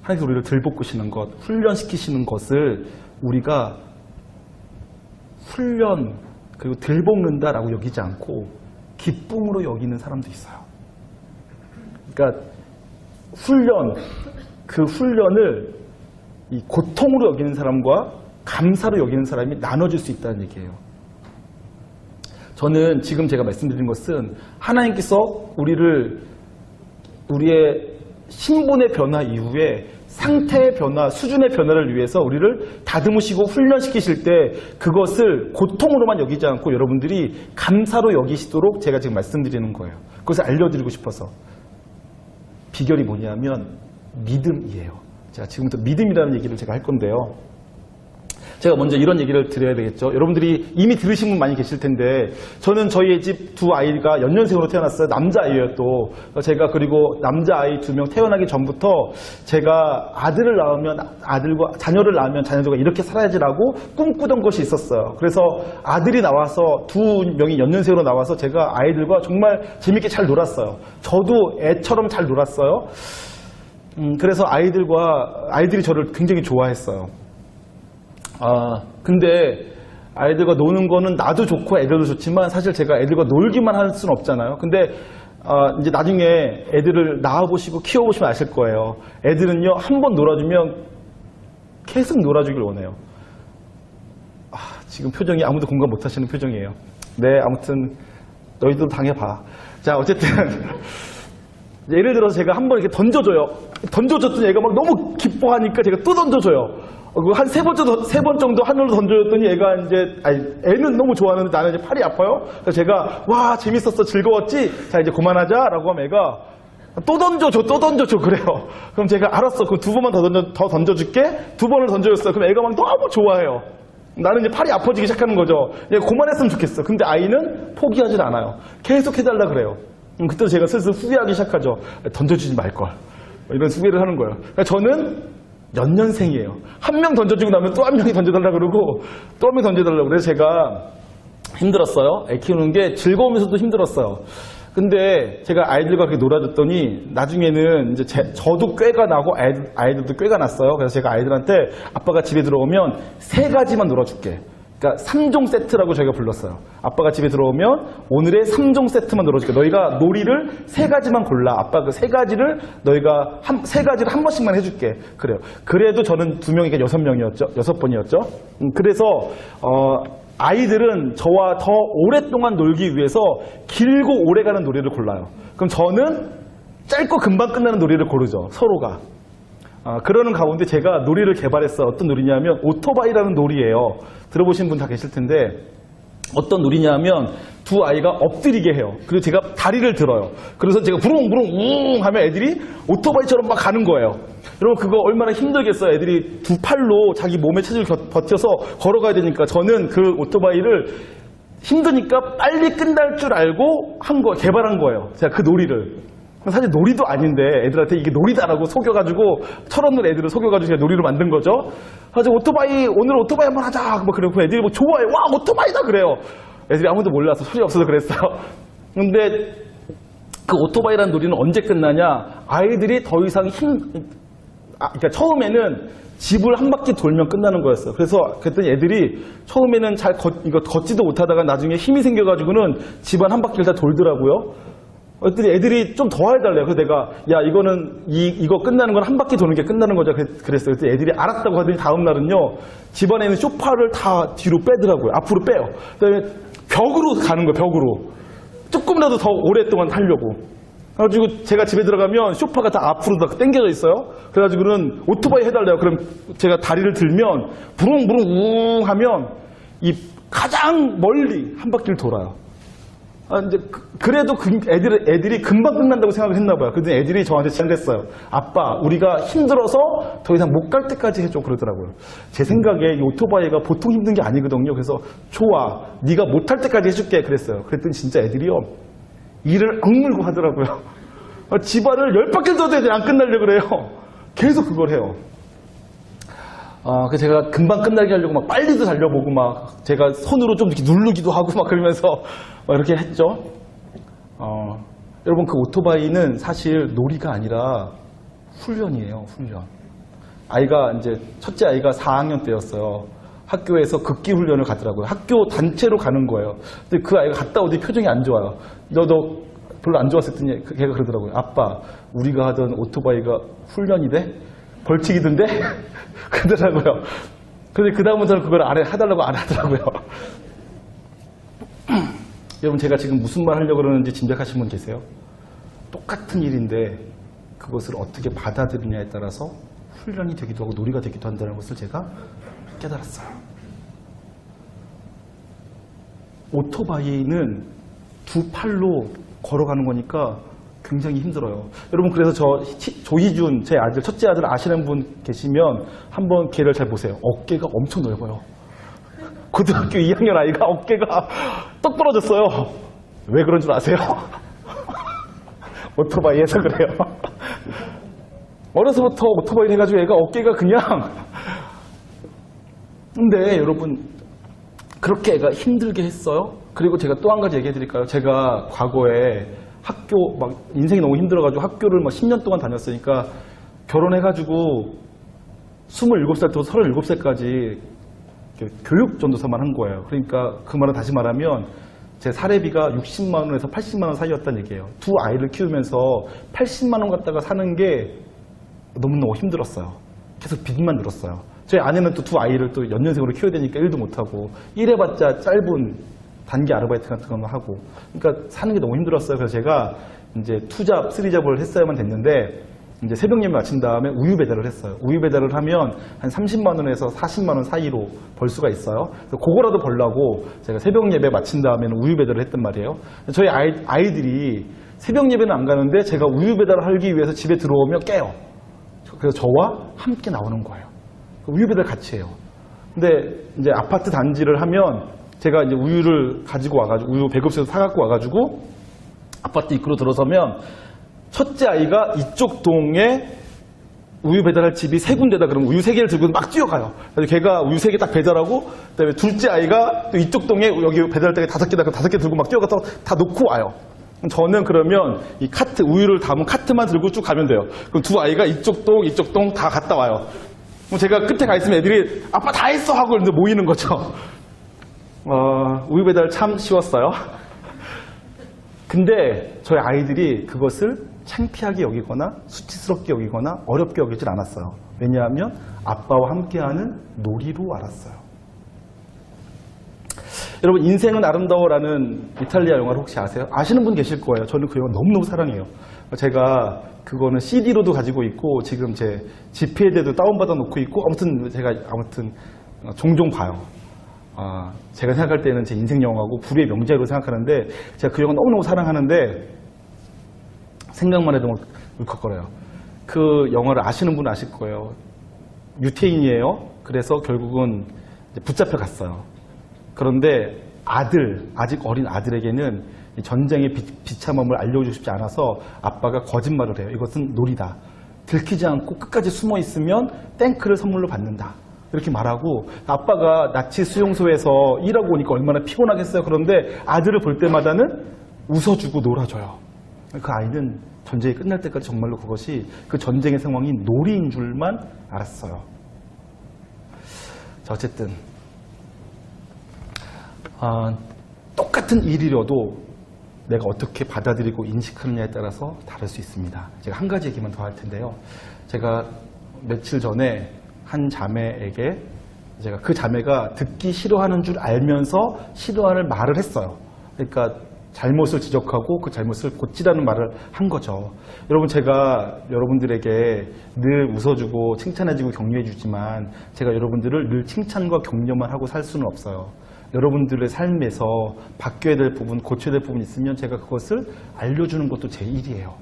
하나님께서 우리를 들볶으시는 것, 훈련시키시는 것을 우리가 훈련 그리고 들볶는다라고 여기지 않고 기쁨으로 여기는 사람도 있어요. 그러니까 그 훈련을 이 고통으로 여기는 사람과 감사로 여기는 사람이 나눠질 수 있다는 얘기예요. 저는 지금 제가 말씀드린 것은 하나님께서 우리의 신분의 변화 이후에 상태의 변화, 수준의 변화를 위해서 우리를 다듬으시고 훈련시키실 때 그것을 고통으로만 여기지 않고 여러분들이 감사로 여기시도록 제가 지금 말씀드리는 거예요. 그것을 알려드리고 싶어서. 비결이 뭐냐면 믿음이에요. 제가 지금부터 믿음이라는 얘기를 제가 할 건데요. 제가 먼저 이런 얘기를 드려야 되겠죠. 여러분들이 이미 들으신 분 많이 계실 텐데 저는 저희 집 두 아이가 연년생으로 태어났어요. 남자아이예요 또. 제가 그리고 남자아이 2명 태어나기 전부터 제가 아들을 낳으면 자녀를 낳으면 자녀들과 이렇게 살아야지라고 꿈꾸던 것이 있었어요. 그래서 아들이 나와서 2명이 연년생으로 나와서 제가 아이들과 정말 재밌게 잘 놀았어요. 저도 애처럼 잘 놀았어요. 그래서 아이들이 저를 굉장히 좋아했어요. 근데 아이들과 노는 거는 나도 좋고 애들도 좋지만 사실 제가 애들과 놀기만 할 수는 없잖아요. 근데 이제 나중에 애들을 낳아보시고 키워보시면 아실 거예요. 애들은요, 한 번 놀아주면 계속 놀아주길 원해요. 지금 표정이 아무도 공감 못 하시는 표정이에요. 네, 아무튼 너희도 당해봐. 자, 어쨌든 예를 들어서 제가 한 번 이렇게 던져줘요. 던져줬더니 얘가 막 너무 기뻐하니까 제가 또 던져줘요. 한 세 번 정도 하늘로 던져줬더니 얘가 이제, 애는 너무 좋아하는데 나는 이제 팔이 아파요. 그래서 제가, 와, 재밌었어, 즐거웠지? 자, 이제 그만하자. 라고 하면 애가, 또 던져줘. 그래요. 그럼 제가, 알았어. 그럼 두 번만 더 던져줄게. 두 번을 던져줬어요. 그럼 애가 막 너무 좋아해요. 나는 이제 팔이 아파지기 시작하는 거죠. 얘가 그만했으면 좋겠어. 근데 아이는 포기하진 않아요. 계속 해달라 그래요. 그때 제가 슬슬 후회하기 시작하죠. 던져주지 말걸. 이런 후회를 하는 거예요. 그러니까 저는 연년생이에요. 한 명 던져주고 나면 또 한 명이 던져달라 그러고 또 한 명 던져달라고. 그래서 제가 힘들었어요. 애 키우는 게 즐거우면서도 힘들었어요. 근데 제가 아이들과 그렇게 놀아줬더니 나중에는 이제 저도 꾀가 나고 아이들도 꾀가 났어요. 그래서 제가 아이들한테 아빠가 집에 들어오면 3가지만 놀아줄게. 그러니까 3종 세트라고 저희가 불렀어요. 아빠가 집에 들어오면 오늘의 3종 세트만 놀아줄게. 너희가 놀이를 3가지만 골라. 아빠 그 3가지를 너희가 3가지를 한 번씩만 해줄게. 그래요. 그래도 저는 2명이니까 6명이었죠. 6번이었죠. 그래서 아이들은 저와 더 오랫동안 놀기 위해서 길고 오래가는 놀이를 골라요. 그럼 저는 짧고 금방 끝나는 놀이를 고르죠. 서로가. 그러는 가운데 제가 놀이를 개발했어요. 어떤 놀이냐면 오토바이라는 놀이예요. 들어보신 분 다 계실 텐데 어떤 놀이냐면 두 아이가 엎드리게 해요. 그리고 제가 다리를 들어요. 그래서 제가 부릉부릉 웅 하면 애들이 오토바이처럼 막 가는 거예요. 여러분 그거 얼마나 힘들겠어요. 애들이 두 팔로 자기 몸의 체중을 버텨서 걸어가야 되니까 저는 그 오토바이를 힘드니까 빨리 끝날 줄 알고 개발한 거예요. 제가 그 놀이를. 사실 놀이도 아닌데 애들한테 이게 놀이다라고 속여가지고 철없는 애들을 속여가지고 제가 놀이를 만든 거죠. 그래서 오늘 오토바이 한번 하자. 막 그러고 애들이 뭐 좋아해. 와, 오토바이다 그래요. 애들이 아무도 몰라서 소리 없어서 그랬어요. 근데 그 오토바이라는 놀이는 언제 끝나냐? 아이들이 더 이상 그러니까 처음에는 집을 한 바퀴 돌면 끝나는 거였어요. 그랬더니 애들이 처음에는 이거 걷지도 못하다가 나중에 힘이 생겨가지고는 집안 한 바퀴를 다 돌더라고요. 그랬더니 애들이 좀 더 해달래요. 그래서 내가, 야, 이거 끝나는 건 한 바퀴 도는 게 끝나는 거죠. 그랬어요. 그랬더니 애들이 알았다고 하더니 다음날은요, 집안에 있는 소파를 다 뒤로 빼더라고요. 앞으로 빼요. 그 다음에 벽으로 가는 거예요, 벽으로. 조금이라도 더 오랫동안 하려고. 그래가지고 제가 집에 들어가면 소파가 다 앞으로 다 당겨져 있어요. 그래가지고는 오토바이 해달래요. 그럼 제가 다리를 들면 부릉부릉 웅 하면 이 가장 멀리 한 바퀴를 돌아요. 이제 그래도 애들이 금방 끝난다고 생각을 했나 봐요. 근데 애들이 저한테 제안했어요. 아빠, 우리가 힘들어서 더 이상 못 갈 때까지 해줘 그러더라고요. 제 생각에 이 오토바이가 보통 힘든 게 아니거든요. 그래서 좋아, 네가 못할 때까지 해줄게 그랬어요. 그랬더니 진짜 애들이요, 이를 악물고 하더라고요. 집안을 10바퀴를 돌아도 애들이 안 끝나려고 그래요. 계속 그걸 해요. 그래서 제가 금방 끝나게 하려고 막 빨리도 달려보고 막 제가 손으로 좀 이렇게 누르기도 하고 막 그러면서 이렇게 했죠. 여러분 그 오토바이는 사실 놀이가 아니라 훈련이에요. 훈련. 아이가 이제 첫째 아이가 4학년 때였어요. 학교에서 극기 훈련을 가더라고요. 학교 단체로 가는 거예요. 근데 그 아이가 갔다 오더니 표정이 안 좋아요. 너 별로 안 좋았을 때 걔가 그러더라고요. 아빠, 우리가 하던 오토바이가 훈련이 돼? 벌칙이던데? 그러더라고요. 근데 그다음부터는 그걸 해달라고 안 하더라고요. 여러분 제가 지금 무슨 말 하려고 그러는지 짐작하신 분 계세요? 똑같은 일인데 그것을 어떻게 받아들이냐에 따라서 훈련이 되기도 하고 놀이가 되기도 한다는 것을 제가 깨달았어요. 오토바이는 두 팔로 걸어가는 거니까 굉장히 힘들어요. 여러분 그래서 조희준 제 아들, 첫째 아들 아시는 분 계시면 한번 걔를 잘 보세요. 어깨가 엄청 넓어요. 고등학교 2학년 아이가 어깨가 떡 떨어졌어요. 왜 그런 줄 아세요? 오토바이에서 그래요. 어려서부터 오토바이를 해가지고 애가 어깨가 그냥. 근데 여러분 그렇게 애가 힘들게 했어요. 그리고 제가 또 한 가지 얘기해 드릴까요? 제가 과거에 학교 막 인생이 너무 힘들어가지고 학교를 막 10년 동안 다녔으니까 결혼해가지고 27살부터 37살까지 교육 전도사만 한 거예요. 그러니까 그 말은 다시 말하면 제 사례비가 60만 원에서 80만 원 사이였다는 얘기예요. 두 아이를 키우면서 80만 원 갖다가 사는 게 너무너무 힘들었어요. 계속 빚만 늘었어요. 저희 아내는 또 두 아이를 또 연년생으로 키워야 되니까 일도 못하고 일해봤자 짧은 단기 아르바이트 같은 거 하고 그러니까 사는 게 너무 힘들었어요. 그래서 제가 이제 투잡, 쓰리잡을 했어야만 됐는데 이제 새벽 예배 마친 다음에 우유 배달을 했어요. 우유 배달을 하면 한 30만 원에서 40만 원 사이로 벌 수가 있어요. 그래서 그거라도 벌라고 제가 새벽 예배 마친 다음에는 우유 배달을 했단 말이에요. 저희 아이들이 새벽 예배는 안 가는데 제가 우유 배달을 하기 위해서 집에 들어오면 깨요. 그래서 저와 함께 나오는 거예요. 우유 배달 같이 해요. 근데 이제 아파트 단지를 하면 제가 이제 우유를 가지고 와가지고 우유 배급소에서 사갖고 와가지고 아파트 입구로 들어서면 첫째 아이가 이쪽 동에 우유 배달할 집이 세 군데다 그러면 우유 3개를 들고 막 뛰어가요. 그래서 걔가 우유 3개 딱 배달하고 그다음에 둘째 아이가 또 이쪽 동에 여기 배달할 때 5개다 그럼 5개 들고 막 뛰어가서 다 놓고 와요. 저는 그러면 이 카트 우유를 담은 카트만 들고 쭉 가면 돼요. 그럼 두 아이가 이쪽 동 다 갔다 와요. 그럼 제가 끝에 가 있으면 애들이 아빠 다 했어 하고 이제 모이는 거죠. 우유 배달 참 쉬웠어요. 근데 저희 아이들이 그것을 창피하게 여기거나 수치스럽게 여기거나 어렵게 여기질 않았어요. 왜냐하면 아빠와 함께하는 놀이로 알았어요. 여러분 인생은 아름다워라는 이탈리아 영화를 혹시 아세요? 아시는 분 계실 거예요. 저는 그 영화 너무너무 사랑해요. 제가 그거는 CD로도 가지고 있고 지금 제 지폐에도 다운받아 놓고 있고 제가 종종 봐요. 제가 생각할 때는 제 인생 영화고 불의 명작으로 생각하는데 제가 그 영화 너무너무 사랑하는데 생각만 해도 울컥거려요. 그 영화를 아시는 분은 아실 거예요. 유태인이에요. 그래서 결국은 붙잡혀 갔어요. 그런데 아직 어린 아들에게는 이 전쟁의 비참함을 알려주고 싶지 않아서 아빠가 거짓말을 해요. 이것은 놀이다. 들키지 않고 끝까지 숨어 있으면 탱크를 선물로 받는다. 이렇게 말하고 아빠가 나치 수용소에서 일하고 오니까 얼마나 피곤하겠어요. 그런데 아들을 볼 때마다는 웃어주고 놀아줘요. 그 아이는 전쟁이 끝날 때까지 정말로 그것이 그 전쟁의 상황이 놀이인 줄만 알았어요. 자, 어쨌든 똑같은 일이라도 내가 어떻게 받아들이고 인식하느냐에 따라서 다를 수 있습니다. 제가 한 가지 얘기만 더 할 텐데요. 제가 며칠 전에 한 자매에게 제가 그 자매가 듣기 싫어하는 줄 알면서 싫어하는 말을 했어요. 그러니까 잘못을 지적하고 그 잘못을 고치라는 말을 한 거죠. 여러분 제가 여러분들에게 늘 웃어주고 칭찬해주고 격려해주지만 제가 여러분들을 늘 칭찬과 격려만 하고 살 수는 없어요. 여러분들의 삶에서 바뀌어야 될 부분, 고쳐야 될 부분이 있으면 제가 그것을 알려주는 것도 제 일이에요.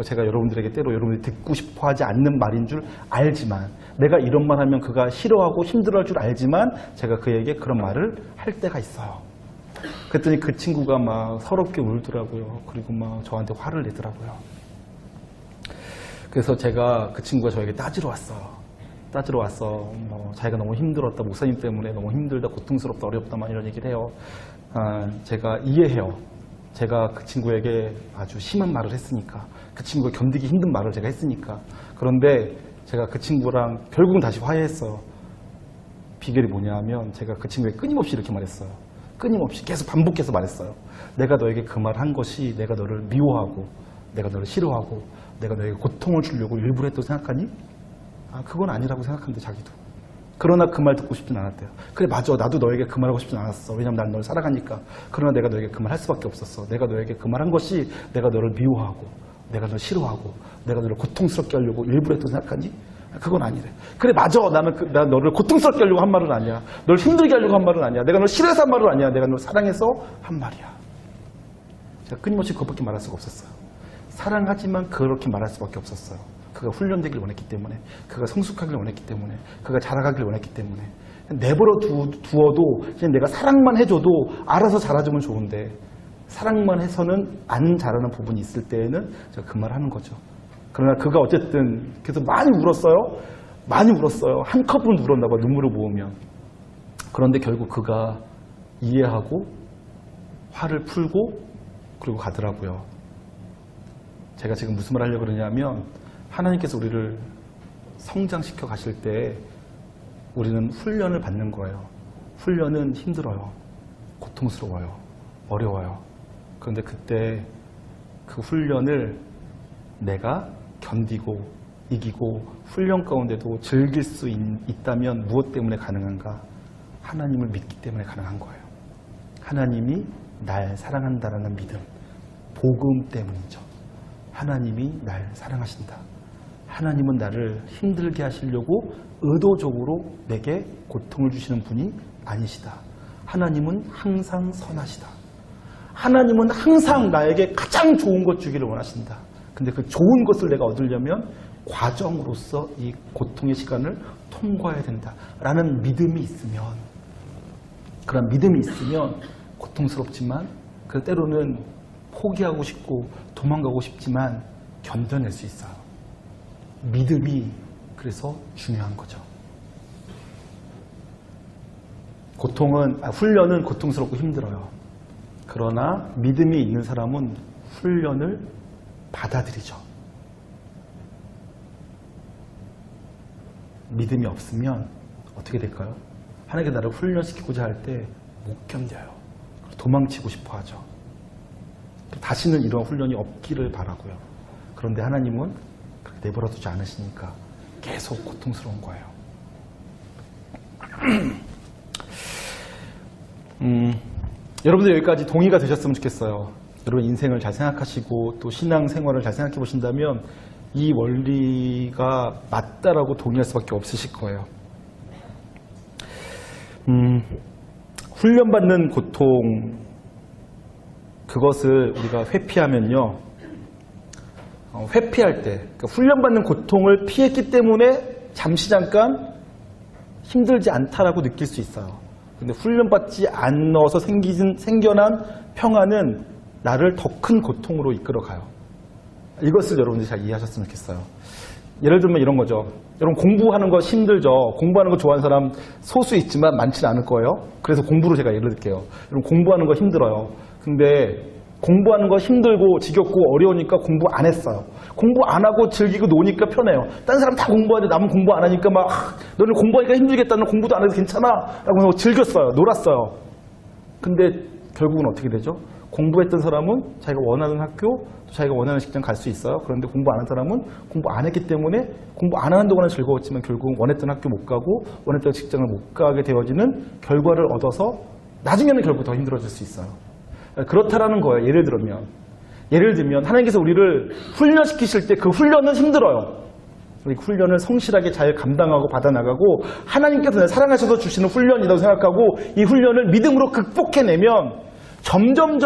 제가 여러분들에게 때로 여러분들이 듣고 싶어 하지 않는 말인 줄 알지만 내가 이런 말 하면 그가 싫어하고 힘들어할 줄 알지만 제가 그에게 그런 말을 할 때가 있어요. 그랬더니 그 친구가 막 서럽게 울더라고요. 그리고 막 저한테 화를 내더라고요. 그래서 제가 그 친구가 저에게 따지러 왔어요. 자기가 너무 힘들었다. 목사님 때문에 너무 힘들다, 고통스럽다, 어렵다 막 이런 얘기를 해요. 제가 이해해요. 제가 그 친구에게 아주 심한 말을 했으니까, 그 친구가 견디기 힘든 말을 제가 했으니까. 그런데 제가 그 친구랑 결국은 다시 화해했어요. 비결이 뭐냐 하면 제가 그 친구에게 끊임없이 이렇게 말했어요. 끊임없이 계속 반복해서 말했어요. 내가 너에게 그 말 한 것이 내가 너를 미워하고 내가 너를 싫어하고 내가 너에게 고통을 주려고 일부러 했다고 생각하니? 그건 아니라고 생각하는데 자기도. 그러나 그 말 듣고 싶진 않았대요. 그래 맞아, 나도 너에게 그 말하고 싶진 않았어. 왜냐면 난 널 살아가니까. 그러나 내가 너에게 그 말 할 수밖에 없었어. 내가 너에게 그 말 한 것이 내가 너를 미워하고 내가 널 싫어하고 내가 너를 고통스럽게 하려고 일부러 했다고 생각하니? 그건 아니래. 그래 맞아, 난 너를 고통스럽게 하려고 한 말은 아니야. 널 힘들게 하려고 한 말은 아니야. 내가 널 싫어해서 한 말은 아니야. 내가 널 사랑해서 한 말이야. 제가 끊임없이 그것밖에 말할 수가 없었어요. 사랑하지만 그렇게 말할 수밖에 없었어요. 그가 훈련되길 원했기 때문에, 그가 성숙하길 원했기 때문에, 그가 자라가길 원했기 때문에. 내버려 두어도 그냥 내가 사랑만 해줘도 알아서 자라주면 좋은데 사랑만 해서는 안 자라는 부분이 있을 때에는 제가 그 말 하는 거죠. 그러나 그가 어쨌든 계속 많이 울었어요. 한꺼번에 울었나 봐, 눈물을 모으면. 그런데 결국 그가 이해하고 화를 풀고 그리고 가더라고요. 제가 지금 무슨 말 하려고 그러냐면 하나님께서 우리를 성장시켜 가실 때 우리는 훈련을 받는 거예요. 훈련은 힘들어요. 고통스러워요. 어려워요. 그런데 그때 그 훈련을 내가 견디고 이기고 훈련 가운데도 즐길 수 있다면 무엇 때문에 가능한가? 하나님을 믿기 때문에 가능한 거예요. 하나님이 날 사랑한다라는 믿음, 복음 때문이죠. 하나님이 날 사랑하신다. 하나님은 나를 힘들게 하시려고 의도적으로 내게 고통을 주시는 분이 아니시다. 하나님은 항상 선하시다. 하나님은 항상 나에게 가장 좋은 것 주기를 원하신다. 근데 그 좋은 것을 내가 얻으려면 과정으로서 이 고통의 시간을 통과해야 된다라는 믿음이 있으면, 그런 믿음이 있으면 고통스럽지만 그 때로는 포기하고 싶고 도망가고 싶지만 견뎌낼 수 있어요. 믿음이 그래서 중요한 거죠. 훈련은 고통스럽고 힘들어요. 그러나 믿음이 있는 사람은 훈련을 받아들이죠. 믿음이 없으면 어떻게 될까요? 하나님께 나를 훈련시키고자 할 때 못 견뎌요. 도망치고 싶어 하죠. 다시는 이런 훈련이 없기를 바라고요. 그런데 하나님은 그렇게 내버려 두지 않으시니까 계속 고통스러운 거예요. 여러분들 여기까지 동의가 되셨으면 좋겠어요. 여러분 인생을 잘 생각하시고 또 신앙생활을 잘 생각해 보신다면 이 원리가 맞다라고 동의할 수밖에 없으실 거예요. 훈련받는 고통, 그것을 우리가 회피하면요, 회피할 때, 그러니까 훈련받는 고통을 피했기 때문에 잠시 잠깐 힘들지 않다라고 느낄 수 있어요. 근데 훈련받지 않아서 생겨난 평안은 나를 더 큰 고통으로 이끌어가요. 이것을 여러분들이 잘 이해하셨으면 좋겠어요. 예를 들면 이런 거죠. 여러분 공부하는 거 힘들죠. 공부하는 거 좋아하는 사람 소수 있지만 많지는 않을 거예요. 그래서 공부로 제가 예를 들게요. 여러분 공부하는 거 힘들어요. 근데 공부하는 거 힘들고 지겹고 어려우니까 공부 안 했어요. 공부 안 하고 즐기고 노니까 편해요. 다른 사람 다 공부하는데 남은 공부 안 하니까 막 너는 공부하니까 힘들겠다. 너는 공부도 안 해도 괜찮아. 라고 즐겼어요. 놀았어요. 근데 결국은 어떻게 되죠? 공부했던 사람은 자기가 원하는 학교, 자기가 원하는 직장 갈 수 있어요. 그런데 공부 안 한 사람은 공부 안 했기 때문에 공부 안 하는 동안은 즐거웠지만 결국은 원했던 학교 못 가고 원했던 직장을 못 가게 되어지는 결과를 얻어서 나중에는 결국 더 힘들어질 수 있어요. 그렇다라는 거예요. 예를 들면 하나님께서 우리를 훈련시키실 때 그 훈련은 힘들어요. 우리 훈련을 성실하게 잘 감당하고 받아나가고 하나님께서 나를 사랑하셔서 주시는 훈련이라고 생각하고 이 훈련을 믿음으로 극복해내면 점점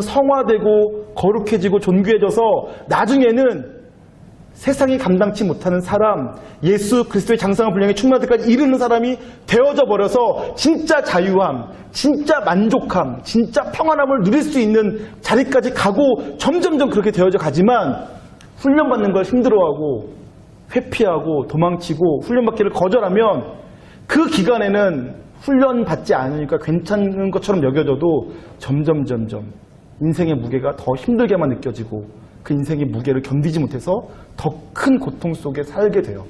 성화되고 거룩해지고 존귀해져서 나중에는 세상이 감당치 못하는 사람, 예수 그리스도의 장성한 분량에 충만할 때까지 이르는 사람이 되어져 버려서 진짜 자유함, 진짜 만족함, 진짜 평안함을 누릴 수 있는 자리까지 가고 점점 그렇게 되어져 가지만 훈련받는 걸 힘들어하고 회피하고 도망치고 훈련받기를 거절하면 그 기간에는 훈련받지 않으니까 괜찮은 것처럼 여겨져도 점점 인생의 무게가 더 힘들게만 느껴지고 그 인생의 무게를 견디지 못해서 더 큰 고통 속에 살게 돼요.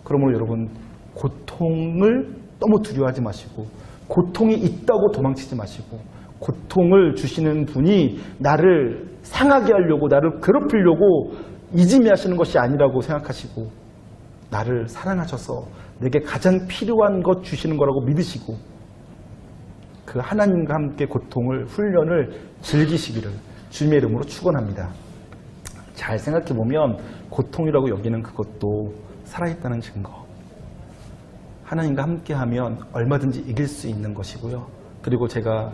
그러므로 여러분 고통을 너무 두려워하지 마시고 고통이 있다고 도망치지 마시고 고통을 주시는 분이 나를 상하게 하려고 나를 괴롭히려고 이지매하시는 것이 아니라고 생각하시고 나를 사랑하셔서 내게 가장 필요한 것 주시는 거라고 믿으시고 그 하나님과 함께 고통을 훈련을 즐기시기를 주님의 이름으로 축원합니다. 잘 생각해보면 고통이라고 여기는 그것도 살아있다는 증거. 하나님과 함께하면 얼마든지 이길 수 있는 것이고요. 그리고 제가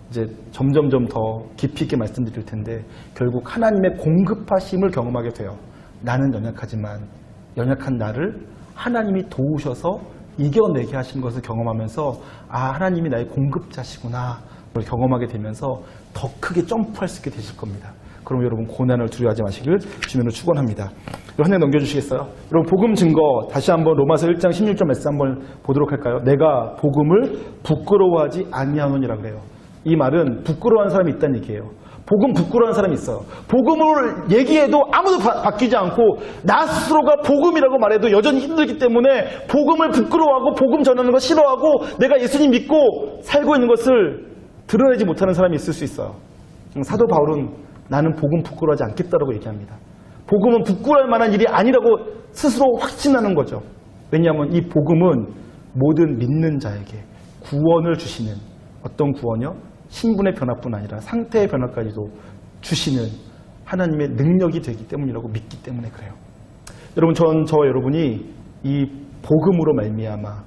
이제 점점 더 깊이 있게 말씀드릴 텐데 결국 하나님의 공급하심을 경험하게 돼요. 나는 연약하지만 연약한 나를 하나님이 도우셔서 이겨내게 하신 것을 경험하면서 아, 하나님이 나의 공급자시구나 를 경험하게 되면서 더 크게 점프할 수 있게 되실 겁니다. 그럼 여러분 고난을 두려워하지 마시길 주님으로 축원합니다. 한 장 넘겨주시겠어요? 여러분 복음 증거 다시 한번 로마서 1장 16절 말씀 한번 보도록 할까요? 내가 복음을 부끄러워하지 아니하노니라 그래요. 이 말은 부끄러워하는 사람이 있다는 얘기예요. 복음 부끄러워하는 사람이 있어요. 복음을 얘기해도 아무도 바뀌지 않고 나 스스로가 복음이라고 말해도 여전히 힘들기 때문에 복음을 부끄러워하고 복음 전하는 거 싫어하고 내가 예수님 믿고 살고 있는 것을 드러내지 못하는 사람이 있을 수 있어요. 사도 바울은 나는 복음 부끄러워하지 않겠다라고 얘기합니다. 복음은 부끄러워할 만한 일이 아니라고 스스로 확신하는 거죠. 왜냐하면 이 복음은 모든 믿는 자에게 구원을 주시는, 어떤 구원이요? 신분의 변화뿐 아니라 상태의 변화까지도 주시는 하나님의 능력이 되기 때문이라고 믿기 때문에 그래요. 여러분, 저와 여러분이 이 복음으로 말미암아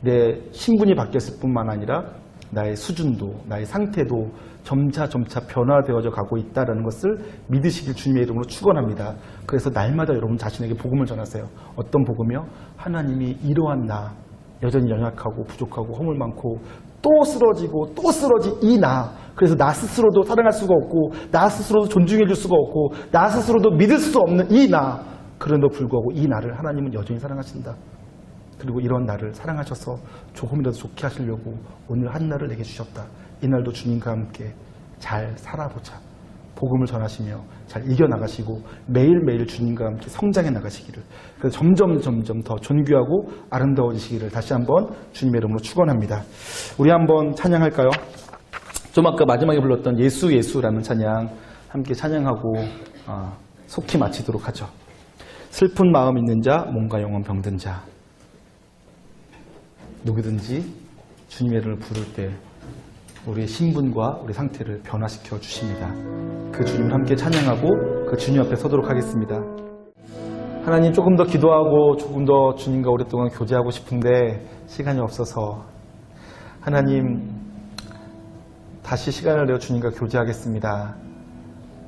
내 신분이 바뀌었을 뿐만 아니라 나의 수준도, 나의 상태도 점차 변화되어져 가고 있다는 것을 믿으시길 주님의 이름으로 축원합니다. 그래서 날마다 여러분 자신에게 복음을 전하세요. 어떤 복음이요? 하나님이 이러한 나, 여전히 연약하고 부족하고 허물 많고 또 쓰러지고 또 쓰러진 이 나, 그래서 나 스스로도 사랑할 수가 없고 나 스스로도 존중해 줄 수가 없고 나 스스로도 믿을 수 없는 이 나, 그런데도 불구하고 이 나를 하나님은 여전히 사랑하신다. 그리고 이런 나를 사랑하셔서 조금이라도 좋게 하시려고 오늘 한 날을 내게 주셨다. 이날도 주님과 함께 잘 살아보자. 복음을 전하시며 잘 이겨나가시고 매일매일 주님과 함께 성장해 나가시기를, 그래서 점점 더 존귀하고 아름다워지시기를 다시 한번 주님의 이름으로 축원합니다. 우리 한번 찬양할까요? 좀 아까 마지막에 불렀던 예수 예수라는 찬양 함께 찬양하고 속히 마치도록 하죠. 슬픈 마음 있는 자, 몸과 영혼 병든 자, 누구든지 주님의 이름을 부를 때 우리의 신분과 우리 상태를 변화시켜 주십니다. 그 주님을 함께 찬양하고 그 주님 앞에 서도록 하겠습니다. 하나님, 조금 더 기도하고 조금 더 주님과 오랫동안 교제하고 싶은데 시간이 없어서 하나님, 다시 시간을 내어 주님과 교제하겠습니다.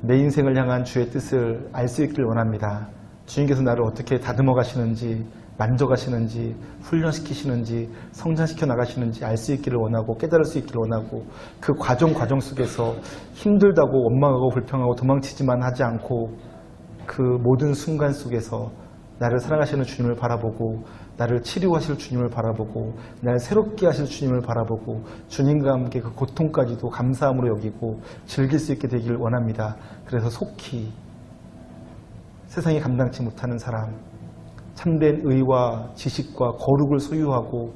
내 인생을 향한 주의 뜻을 알 수 있길 원합니다. 주님께서 나를 어떻게 다듬어 가시는지, 만져가시는지, 훈련시키시는지, 성장시켜 나가시는지 알 수 있기를 원하고 깨달을 수 있기를 원하고, 그 과정 속에서 힘들다고 원망하고 불평하고 도망치지만 하지 않고 그 모든 순간 속에서 나를 사랑하시는 주님을 바라보고, 나를 치료하실 주님을 바라보고, 나를 새롭게 하실 주님을 바라보고, 주님과 함께 그 고통까지도 감사함으로 여기고 즐길 수 있게 되기를 원합니다. 그래서 속히 세상이 감당치 못하는 사람, 참된 의와 지식과 거룩을 소유하고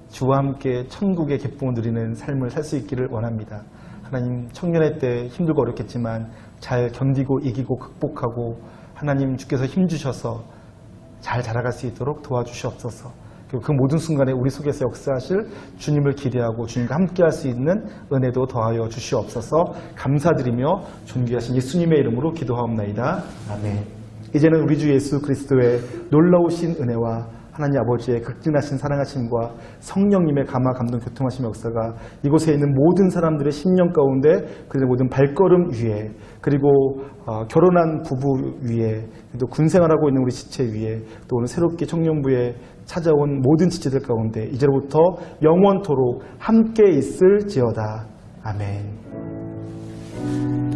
주와 함께 천국의 기쁨을 누리는 삶을 살 수 있기를 원합니다. 하나님, 청년의 때 힘들고 어렵겠지만 잘 견디고 이기고 극복하고 하나님 주께서 힘주셔서 잘 자라갈 수 있도록 도와주시옵소서. 그리고 그 모든 순간에 우리 속에서 역사하실 주님을 기대하고 주님과 함께 할 수 있는 은혜도 더하여 주시옵소서. 감사드리며 존귀하신 예수님의 이름으로 기도하옵나이다. 아멘. 이제는 우리 주 예수 그리스도의 놀라우신 은혜와 하나님 아버지의 극진하신 사랑하심과 성령님의 감화 감동 교통하심 역사가 이곳에 있는 모든 사람들의 심령 가운데, 그리고 모든 발걸음 위에, 그리고 결혼한 부부 위에, 또 군생활하고 있는 우리 지체 위에, 또 오늘 새롭게 청년부에 찾아온 모든 지체들 가운데 이제로부터 영원토록 함께 있을지어다. 아멘.